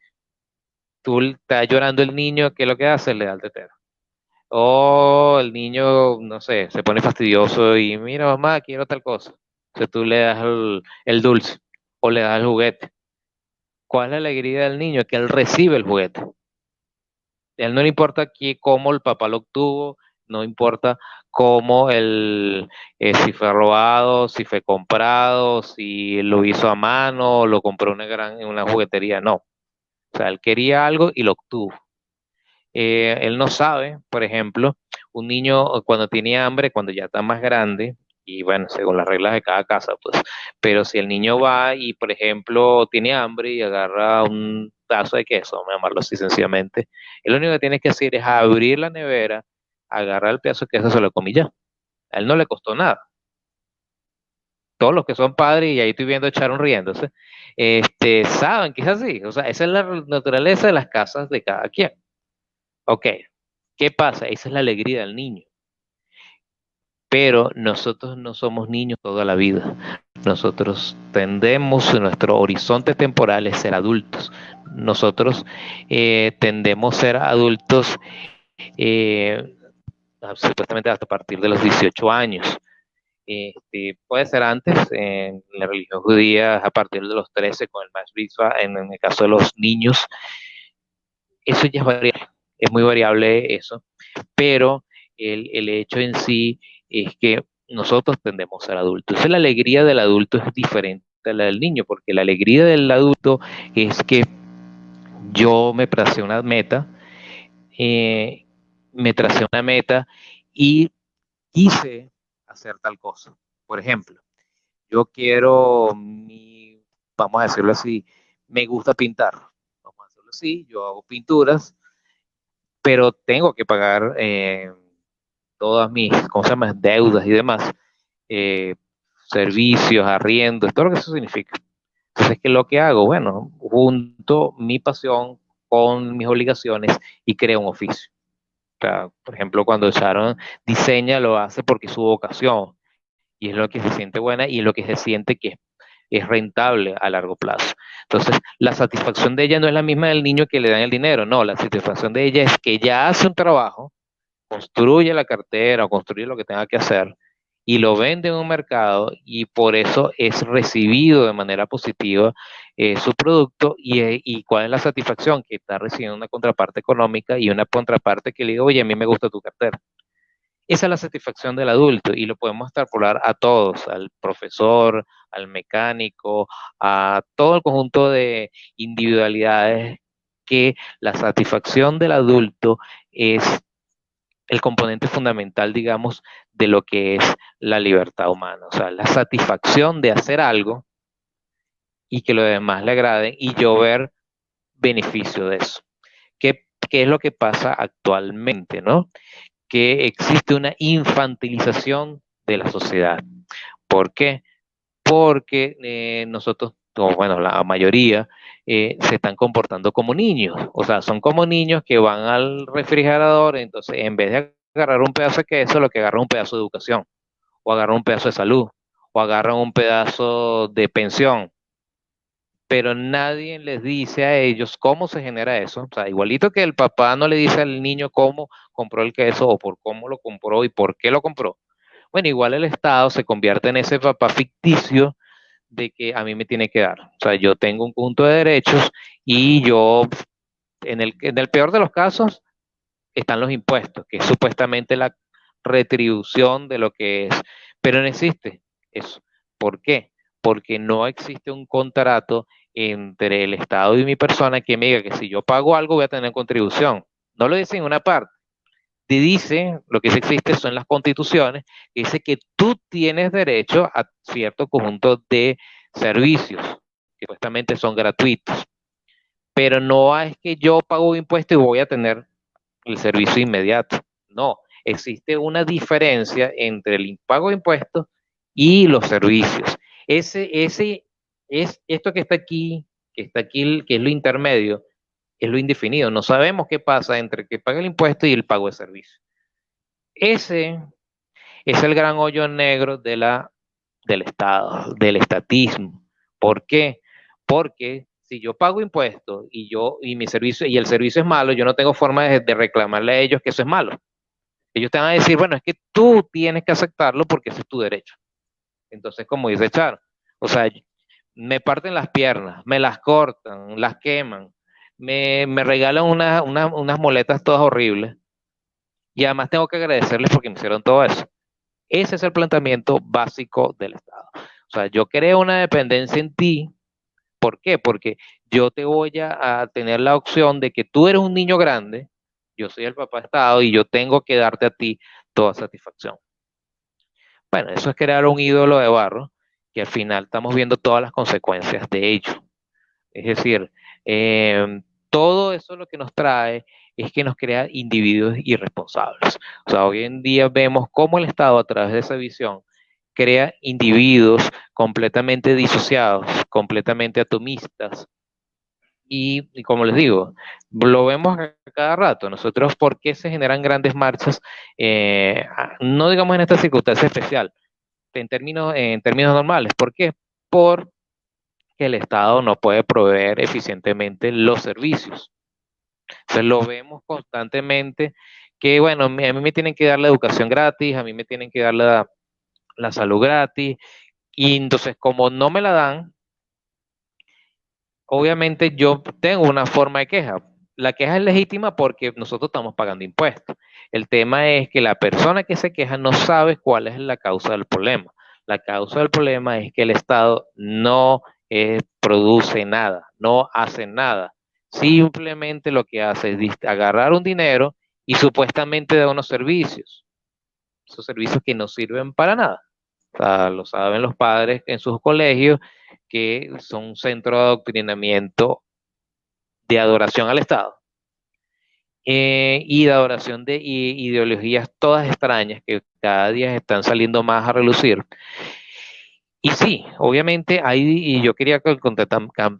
tú estás llorando el niño, ¿qué es lo que hace? Le da el tetero. O el niño, no sé, se pone fastidioso y mira, mamá, quiero tal cosa. Entonces tú le das el dulce o le das el juguete. ¿Cuál es la alegría del niño? Que él recibe el juguete. A él no le importa cómo el papá lo obtuvo, no importa cómo si fue robado, si fue comprado, si lo hizo a mano, lo compró en una juguetería, no. O sea, él quería algo y lo obtuvo. Él no sabe, por ejemplo, un niño cuando tiene hambre, cuando ya está más grande, y bueno, según las reglas de cada casa, pues, pero si el niño va y, por ejemplo, tiene hambre y agarra un pedazo de queso, vamos a llamarlo así sencillamente, él lo único que tiene que hacer es abrir la nevera, agarrar el pedazo de queso, se lo comí ya. A él no le costó nada. Todos los que son padres, y ahí estoy viendo a Sharon riéndose, saben que es así. O sea, esa es la naturaleza de las casas de cada quien. Ok, ¿qué pasa? Esa es la alegría del niño. Pero nosotros no somos niños toda la vida. Nosotros tendemos, nuestro horizonte temporal es ser adultos. Nosotros tendemos a ser adultos eh, supuestamente hasta a partir de los 18 años. Puede ser antes, en la religión judía, a partir de los 13 con el Mash Mitzvah, en el caso de los niños. Eso ya es variable, es muy variable eso, pero el hecho en sí es que nosotros tendemos a ser adultos. Entonces la alegría del adulto es diferente a la del niño, porque la alegría del adulto es que yo me tracé una meta, eh, y quise hacer tal cosa. Por ejemplo, yo quiero, vamos a decirlo así, me gusta pintar. Vamos a decirlo así, yo hago pinturas, pero tengo que pagar todas mis, ¿cómo se llama?, deudas y demás, eh, servicios, arriendos, todo lo que eso significa. Entonces, ¿qué es lo que hago? Bueno, junto mi pasión con mis obligaciones y creo un oficio. O sea, por ejemplo, cuando Sharon diseña, lo hace porque es su vocación y es lo que se siente buena y es lo que se siente que es rentable a largo plazo. Entonces, la satisfacción de ella no es la misma del niño que le dan el dinero, no, la satisfacción de ella es que ella hace un trabajo, construye la cartera o construye lo que tenga que hacer y lo vende en un mercado y por eso es recibido de manera positiva su producto y cuál es la satisfacción que está recibiendo una contraparte económica y una contraparte que le diga, oye, a mí me gusta tu cartera. Esa es la satisfacción del adulto y lo podemos extrapolar a todos, al profesor, al mecánico, a todo el conjunto de individualidades que la satisfacción del adulto es el componente fundamental, digamos, de lo que es la libertad humana. O sea, la satisfacción de hacer algo y que los demás le agraden y yo ver beneficio de eso. ¿Qué es lo que pasa actualmente, no? Que existe una infantilización de la sociedad. ¿Por qué? Porque nosotros, o bueno, la mayoría, se están comportando como niños. O sea, son como niños que van al refrigerador, entonces en vez de agarrar un pedazo de queso, lo que agarran es un pedazo de educación, o agarran un pedazo de salud, o agarran un pedazo de pensión, pero nadie les dice a ellos cómo se genera eso. O sea, igualito que el papá no le dice al niño cómo compró el queso o por cómo lo compró y por qué lo compró. Bueno, igual el Estado se convierte en ese papá ficticio de que a mí me tiene que dar. O sea, yo tengo un punto de derechos y yo, en el peor de los casos, están los impuestos, que es supuestamente la retribución de lo que es, pero no existe eso. ¿Por qué? Porque no existe un contrato entre el Estado y mi persona que me diga que si yo pago algo voy a tener contribución. No lo dice en una parte. Te dice, lo que sí existe son las constituciones, que dice que tú tienes derecho a cierto conjunto de servicios, que supuestamente son gratuitos, pero no es que yo pago impuestos y voy a tener el servicio inmediato. No, existe una diferencia entre el pago de impuestos y los servicios. Ese es esto que está aquí, que es lo intermedio, es lo indefinido. No sabemos qué pasa entre que paga el impuesto y el pago de servicio. Ese es el gran hoyo negro del Estado, del estatismo. ¿Por qué? Porque si yo pago impuestos y mi servicio y el servicio es malo, yo no tengo forma de reclamarle a ellos que eso es malo. Ellos te van a decir, bueno, es que tú tienes que aceptarlo porque ese es tu derecho. Entonces, como dice Charo, o sea, me parten las piernas, me las cortan, las queman, me regalan unas moletas todas horribles y además tengo que agradecerles porque me hicieron todo eso. Ese es el planteamiento básico del Estado. O sea, yo creo una dependencia en ti. ¿Por qué? Porque yo te voy a tener la opción de que tú eres un niño grande, yo soy el papá Estado y yo tengo que darte a ti toda satisfacción. Bueno, eso es crear un ídolo de barro que al final estamos viendo todas las consecuencias de ello. Es decir, todo eso lo que nos trae es que nos crea individuos irresponsables. O sea, hoy en día vemos cómo el Estado a través de esa visión crea individuos completamente disociados, completamente atomistas. Y como les digo, lo vemos a cada rato. Nosotros, ¿por qué se generan grandes marchas? No digamos en esta circunstancia especial, en términos normales. ¿Por qué? Porque el Estado no puede proveer eficientemente los servicios. Entonces lo vemos constantemente que, bueno, a mí me tienen que dar la educación gratis, a mí me tienen que dar la salud gratis, y entonces como no me la dan, obviamente yo tengo una forma de queja. La queja es legítima porque nosotros estamos pagando impuestos. El tema es que la persona que se queja no sabe cuál es la causa del problema. La causa del problema es que el Estado no produce nada, no hace nada. Simplemente lo que hace es agarrar un dinero y supuestamente da unos servicios. Esos servicios que no sirven para nada. O sea, lo saben los padres en sus colegios, que son un centro de adoctrinamiento de adoración al Estado y de adoración de ideologías todas extrañas que cada día están saliendo más a relucir. Y sí, obviamente hay, y yo quería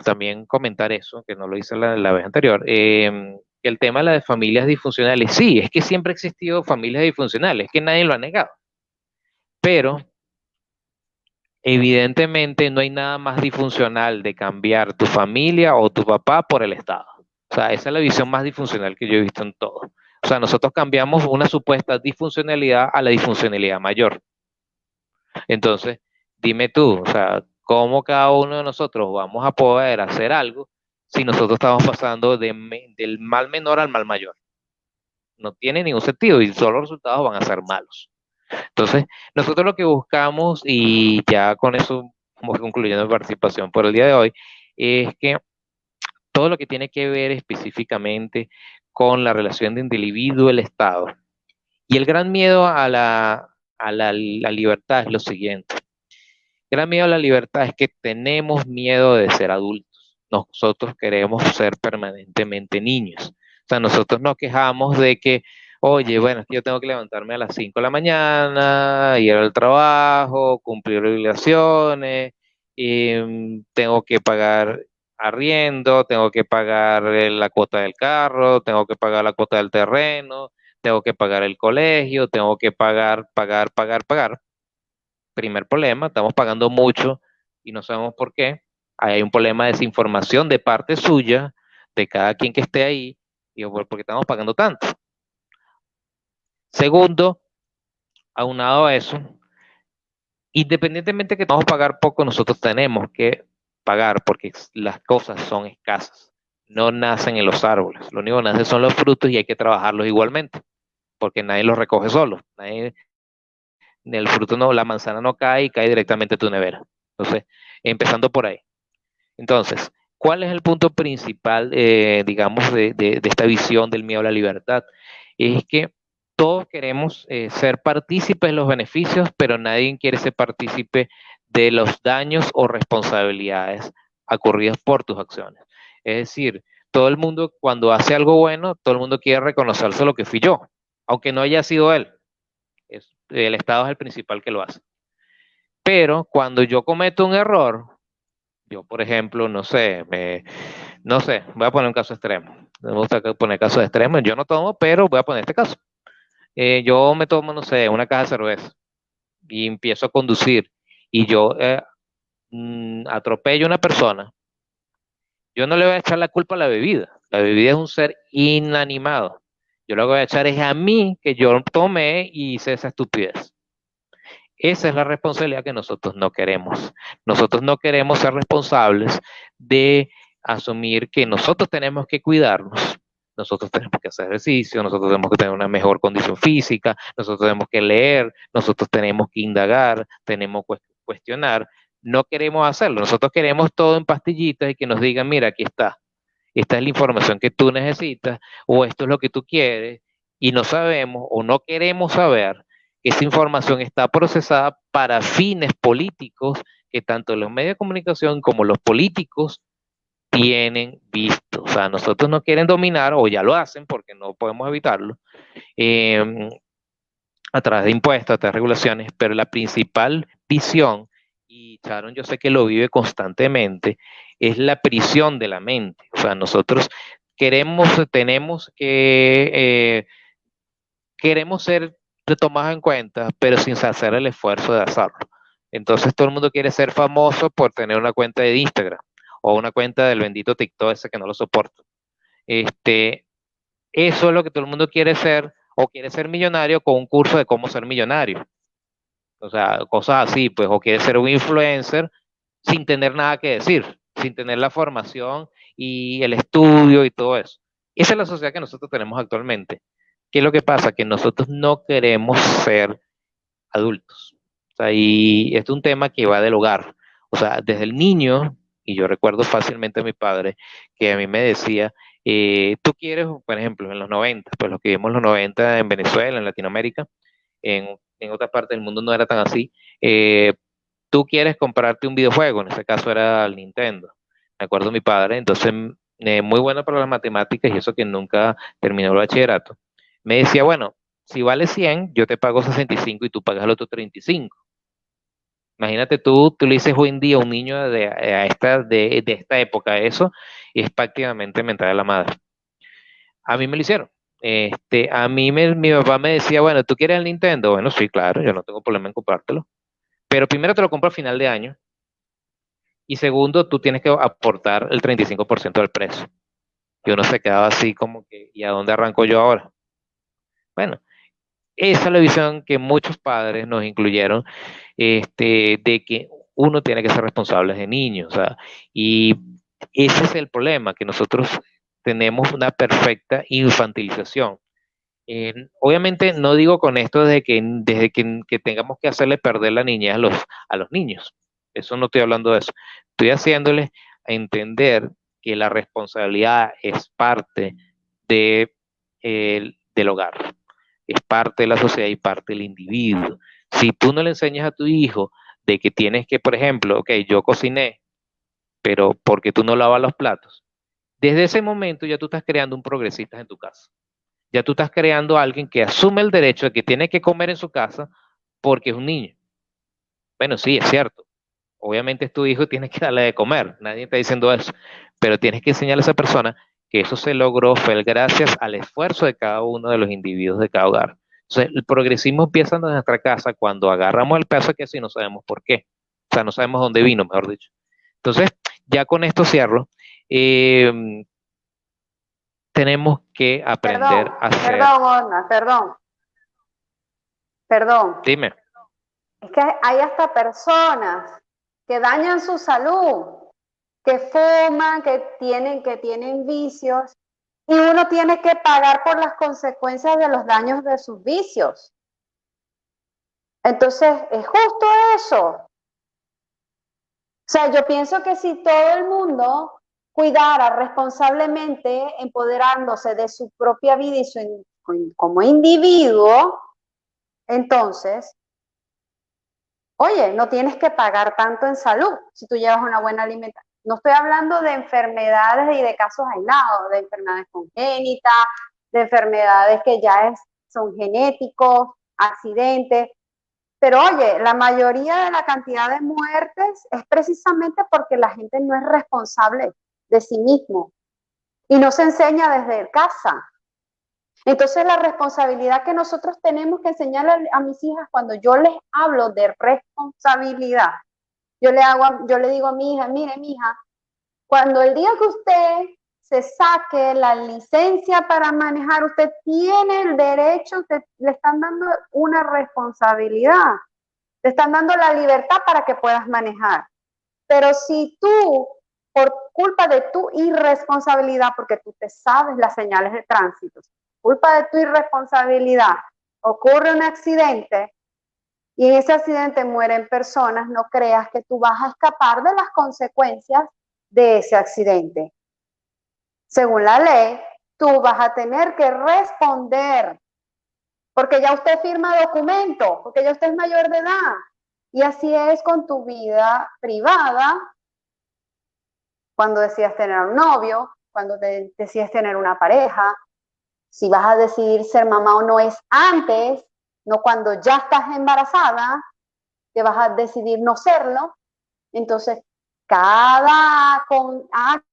también comentar eso, que no lo hice la vez anterior, que el tema de las familias disfuncionales, sí, es que siempre ha existido familias disfuncionales, es que nadie lo ha negado, pero evidentemente no hay nada más disfuncional de cambiar tu familia o tu papá por el Estado. O sea, esa es la visión más disfuncional que yo he visto en todo. O sea, nosotros cambiamos una supuesta disfuncionalidad a la disfuncionalidad mayor. Entonces, dime tú, o sea, ¿cómo cada uno de nosotros vamos a poder hacer algo si nosotros estamos pasando del mal menor al mal mayor? No tiene ningún sentido y solo los resultados van a ser malos. Entonces, nosotros lo que buscamos, y ya con eso vamos concluyendo mi participación por el día de hoy, es que todo lo que tiene que ver específicamente con la relación de individuo y el Estado. Y el gran miedo la libertad es lo siguiente. El gran miedo a la libertad es que tenemos miedo de ser adultos. Nosotros queremos ser permanentemente niños. O sea, nosotros nos quejamos de que, oye, bueno, es que yo tengo que levantarme a las 5 de la mañana, ir al trabajo, cumplir obligaciones, tengo que pagar arriendo, tengo que pagar la cuota del carro, tengo que pagar la cuota del terreno, tengo que pagar el colegio, tengo que pagar. Primer problema, estamos pagando mucho y no sabemos por qué. Ahí hay un problema de desinformación de parte suya, de cada quien que esté ahí, y ¿por qué estamos pagando tanto? Segundo, aunado a eso, independientemente de que vamos a pagar poco, nosotros tenemos que pagar porque las cosas son escasas. No nacen en los árboles. Lo único que nacen son los frutos y hay que trabajarlos igualmente, porque nadie los recoge solo. El fruto no, la manzana no cae y cae directamente a tu nevera. Entonces, empezando por ahí. Entonces, ¿cuál es el punto principal, digamos, de esta visión del miedo a la libertad? Es que todos queremos ser partícipes de los beneficios, pero nadie quiere ser partícipe de los daños o responsabilidades ocurridas por tus acciones. Es decir, todo el mundo cuando hace algo bueno, todo el mundo quiere reconocerse lo que fui yo, aunque no haya sido él. El Estado es el principal que lo hace. Pero cuando yo cometo un error, yo, por ejemplo, no sé, voy a poner un caso extremo. Me gusta poner casos extremos. Yo no tomo, pero voy a poner este caso. Yo me tomo, no sé, una caja de cerveza y empiezo a conducir y yo atropello a una persona. Yo no le voy a echar la culpa a la bebida. La bebida es un ser inanimado. Yo lo que voy a echar es a mí que yo tomé y hice esa estupidez. Esa es la responsabilidad que nosotros no queremos. Nosotros no queremos ser responsables de asumir que nosotros tenemos que cuidarnos. Nosotros tenemos que hacer ejercicio, nosotros tenemos que tener una mejor condición física, nosotros tenemos que leer, nosotros tenemos que indagar, tenemos que cuestionar. No queremos hacerlo, nosotros queremos todo en pastillitas y que nos digan, mira, aquí está, esta es la información que tú necesitas o esto es lo que tú quieres y no sabemos o no queremos saber que esa información está procesada para fines políticos que tanto los medios de comunicación como los políticos tienen visto. O sea, nosotros no quieren dominar o ya lo hacen porque no podemos evitarlo a través de impuestos, a través de regulaciones, pero la principal visión, y Sharon yo sé que lo vive constantemente, es la prisión de la mente. O sea, nosotros queremos ser tomados en cuenta, pero sin hacer el esfuerzo de hacerlo. Entonces todo el mundo quiere ser famoso por tener una cuenta de Instagram o una cuenta del bendito TikTok ese que no lo soporto. Eso es lo que todo el mundo quiere ser, o quiere ser millonario con un curso de cómo ser millonario. O sea, cosas así, pues, o quiere ser un influencer sin tener nada que decir, sin tener la formación y el estudio y todo eso. Esa es la sociedad que nosotros tenemos actualmente. ¿Qué es lo que pasa? Que nosotros no queremos ser adultos. O sea, y este es un tema que va del hogar. O sea, desde el niño, y yo recuerdo fácilmente a mi padre, que a mí me decía, tú quieres, por ejemplo, en los 90, pues lo que vimos en los 90 en Venezuela, en Latinoamérica, en otra parte del mundo no era tan así, tú quieres comprarte un videojuego, en ese caso era el Nintendo. Me acuerdo mi padre, entonces muy bueno para las matemáticas y eso que nunca terminó el bachillerato. Me decía, bueno, si vale 100, yo te pago 65 y tú pagas el otro 35. Imagínate tú le dices hoy en día a un niño de esta época eso, y es prácticamente mental de la madre. A mí me lo hicieron. Mi papá me decía, bueno, ¿tú quieres el Nintendo? Bueno, sí, claro, yo no tengo problema en comprártelo. Pero primero te lo compro a final de año y segundo, tú tienes que aportar el 35% del precio. Y uno se quedaba así como que, ¿y a dónde arranco yo ahora? Bueno, esa es la visión que muchos padres nos incluyeron, de que uno tiene que ser responsable de niños. O sea, y ese es el problema, que nosotros tenemos una perfecta infantilización. Obviamente no digo con esto desde que tengamos que hacerle perder la niñez a los niños. Eso no estoy hablando de eso. Estoy haciéndoles entender que la responsabilidad es parte del hogar, es parte de la sociedad y parte del individuo. Si tú no le enseñas a tu hijo de que tienes que, por ejemplo, ok, yo cociné, pero porque tú no lavas los platos, desde ese momento ya tú estás creando un progresista en tu casa. Ya tú estás creando a alguien que asume el derecho de que tiene que comer en su casa porque es un niño. Bueno, sí, es cierto. Obviamente es tu hijo y tienes que darle de comer. Nadie está diciendo eso. Pero tienes que enseñarle a esa persona que eso se logró fue gracias al esfuerzo de cada uno de los individuos de cada hogar. Entonces, el progresismo empieza en nuestra casa cuando agarramos el pedazo de queso y no sabemos por qué. O sea, no sabemos dónde vino, mejor dicho. Entonces, ya con esto cierro. Eh, Tenemos que Perdón, aprender a ser. perdón, Osma, perdón, perdón. Dime. Es que hay hasta personas que dañan su salud, que fuman, que tienen vicios, y uno tiene que pagar por las consecuencias de los daños de sus vicios. Entonces, es justo eso. O sea, yo pienso que si todo el mundo cuidara responsablemente, empoderándose de su propia vida y como individuo, entonces, oye, no tienes que pagar tanto en salud si tú llevas una buena alimentación. No estoy hablando de enfermedades y de casos aislados, de enfermedades congénitas, de enfermedades que ya son genéticos, accidentes. Pero oye, la mayoría de la cantidad de muertes es precisamente porque la gente no es responsable de sí mismo y no se enseña desde casa. Entonces la responsabilidad que nosotros tenemos que enseñarle a mis hijas cuando yo les hablo de responsabilidad, yo le digo a mi hija, mire, mi hija, cuando el día que usted se saque la licencia para manejar, usted tiene el derecho, le están dando una responsabilidad, te están dando la libertad para que puedas manejar. Pero si tú, por culpa de tu irresponsabilidad, porque tú te sabes las señales de tránsito, culpa de tu irresponsabilidad, ocurre un accidente y en ese accidente mueren personas, no creas que tú vas a escapar de las consecuencias de ese accidente. Según la ley, tú vas a tener que responder, porque ya usted firma documento, porque ya usted es mayor de edad. Y así es con tu vida privada, cuando decidas tener un novio, cuando decides tener una pareja, si vas a decidir ser mamá o no es antes, no cuando ya estás embarazada, que vas a decidir no serlo. Entonces, cada acto.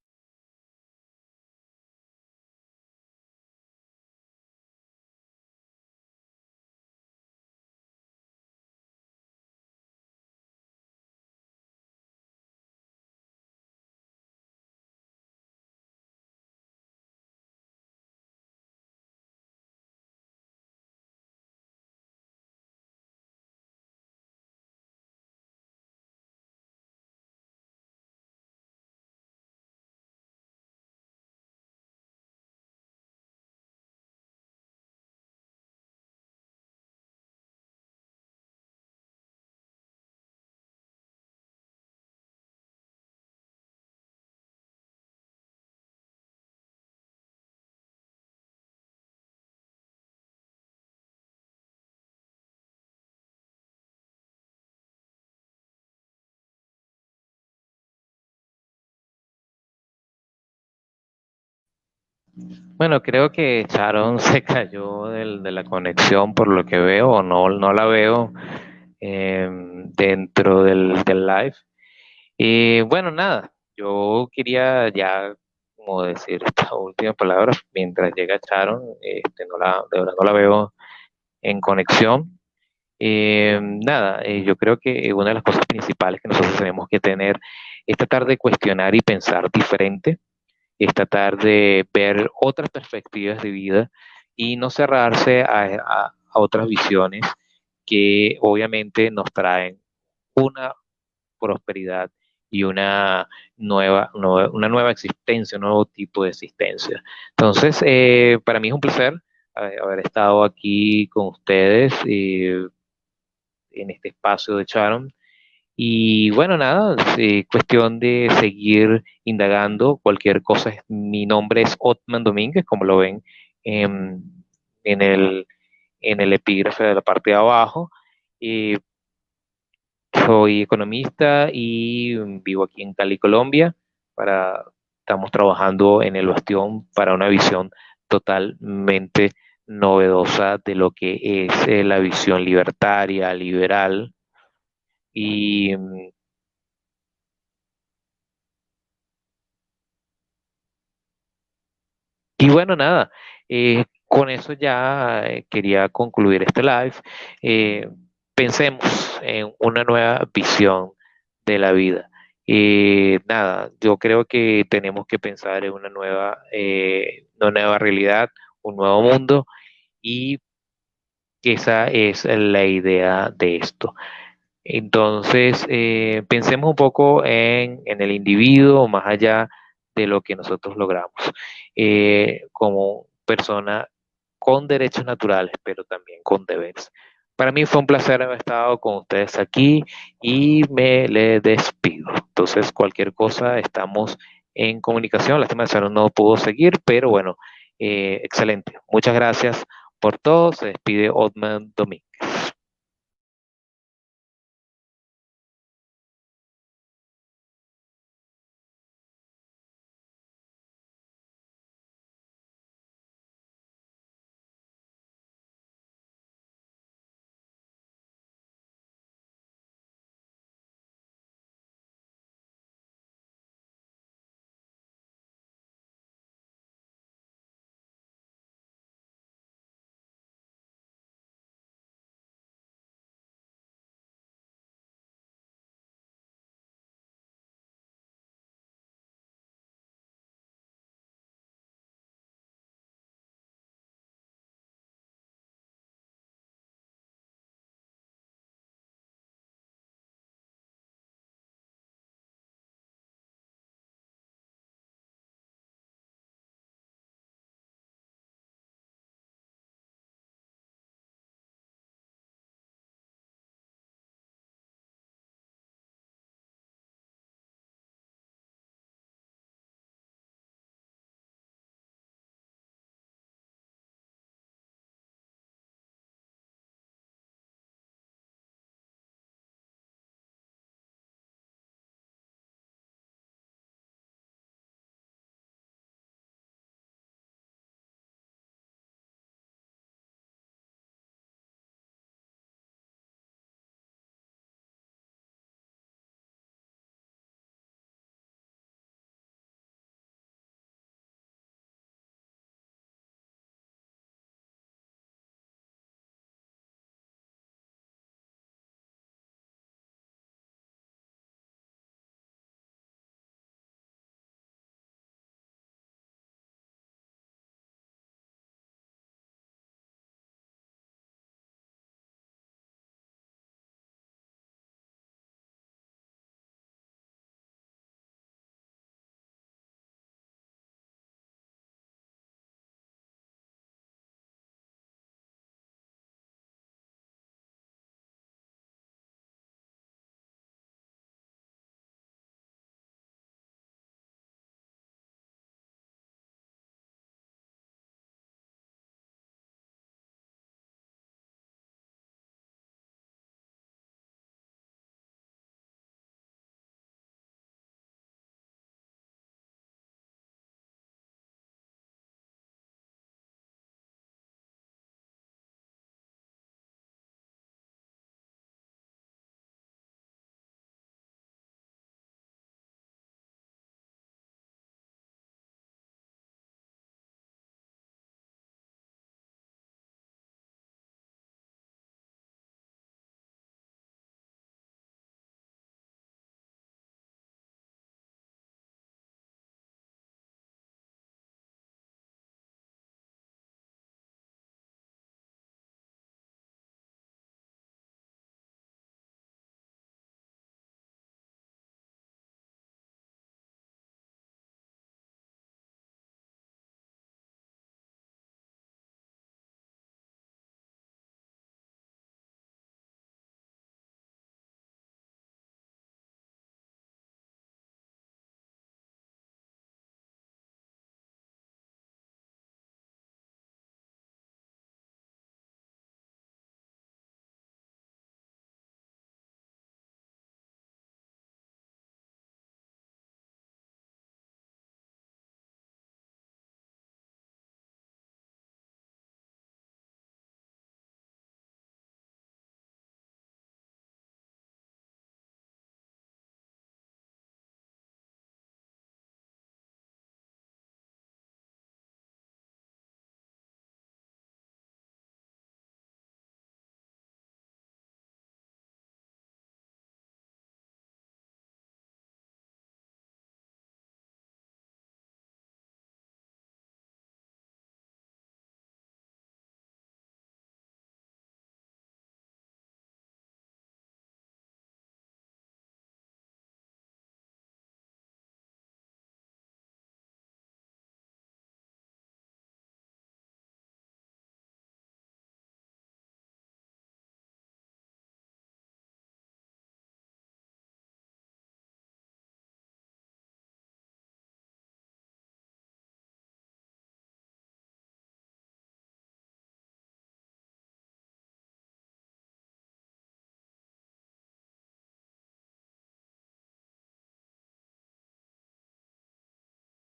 Bueno, creo que Sharon se cayó de la conexión por lo que veo, o no la veo dentro del live. Y bueno, nada, yo quería ya como decir esta última palabra mientras llega Sharon, de verdad no la veo en conexión. Nada, yo creo que una de las cosas principales que nosotros tenemos que tener es tratar de cuestionar y pensar diferente, es tratar de ver otras perspectivas de vida y no cerrarse a otras visiones que obviamente nos traen una prosperidad y una nueva existencia, un nuevo tipo de existencia. Entonces, para mí es un placer haber estado aquí con ustedes en este espacio de Charon. Y bueno, nada, es cuestión de seguir indagando cualquier cosa. Mi nombre es Otman Domínguez, como lo ven en, en el, en el epígrafe de la parte de abajo. Y soy economista y vivo aquí en Cali, Colombia. Estamos trabajando en el Bastión para una visión totalmente novedosa de lo que es la visión libertaria, liberal. Y, y bueno, nada, con eso ya quería concluir este live. Eh, Pensemos en una nueva visión de la vida. Nada, yo creo que tenemos que pensar en una nueva realidad, un nuevo mundo, y esa es la idea de esto. Entonces, pensemos un poco en el individuo más allá de lo que nosotros logramos, como persona con derechos naturales, pero también con deberes. Para mí fue un placer haber estado con ustedes aquí y me le despido. Entonces, cualquier cosa, estamos en comunicación. Lástima que Sharon no pudo seguir, pero bueno, excelente. Muchas gracias por todo. Se despide Otman Domínguez.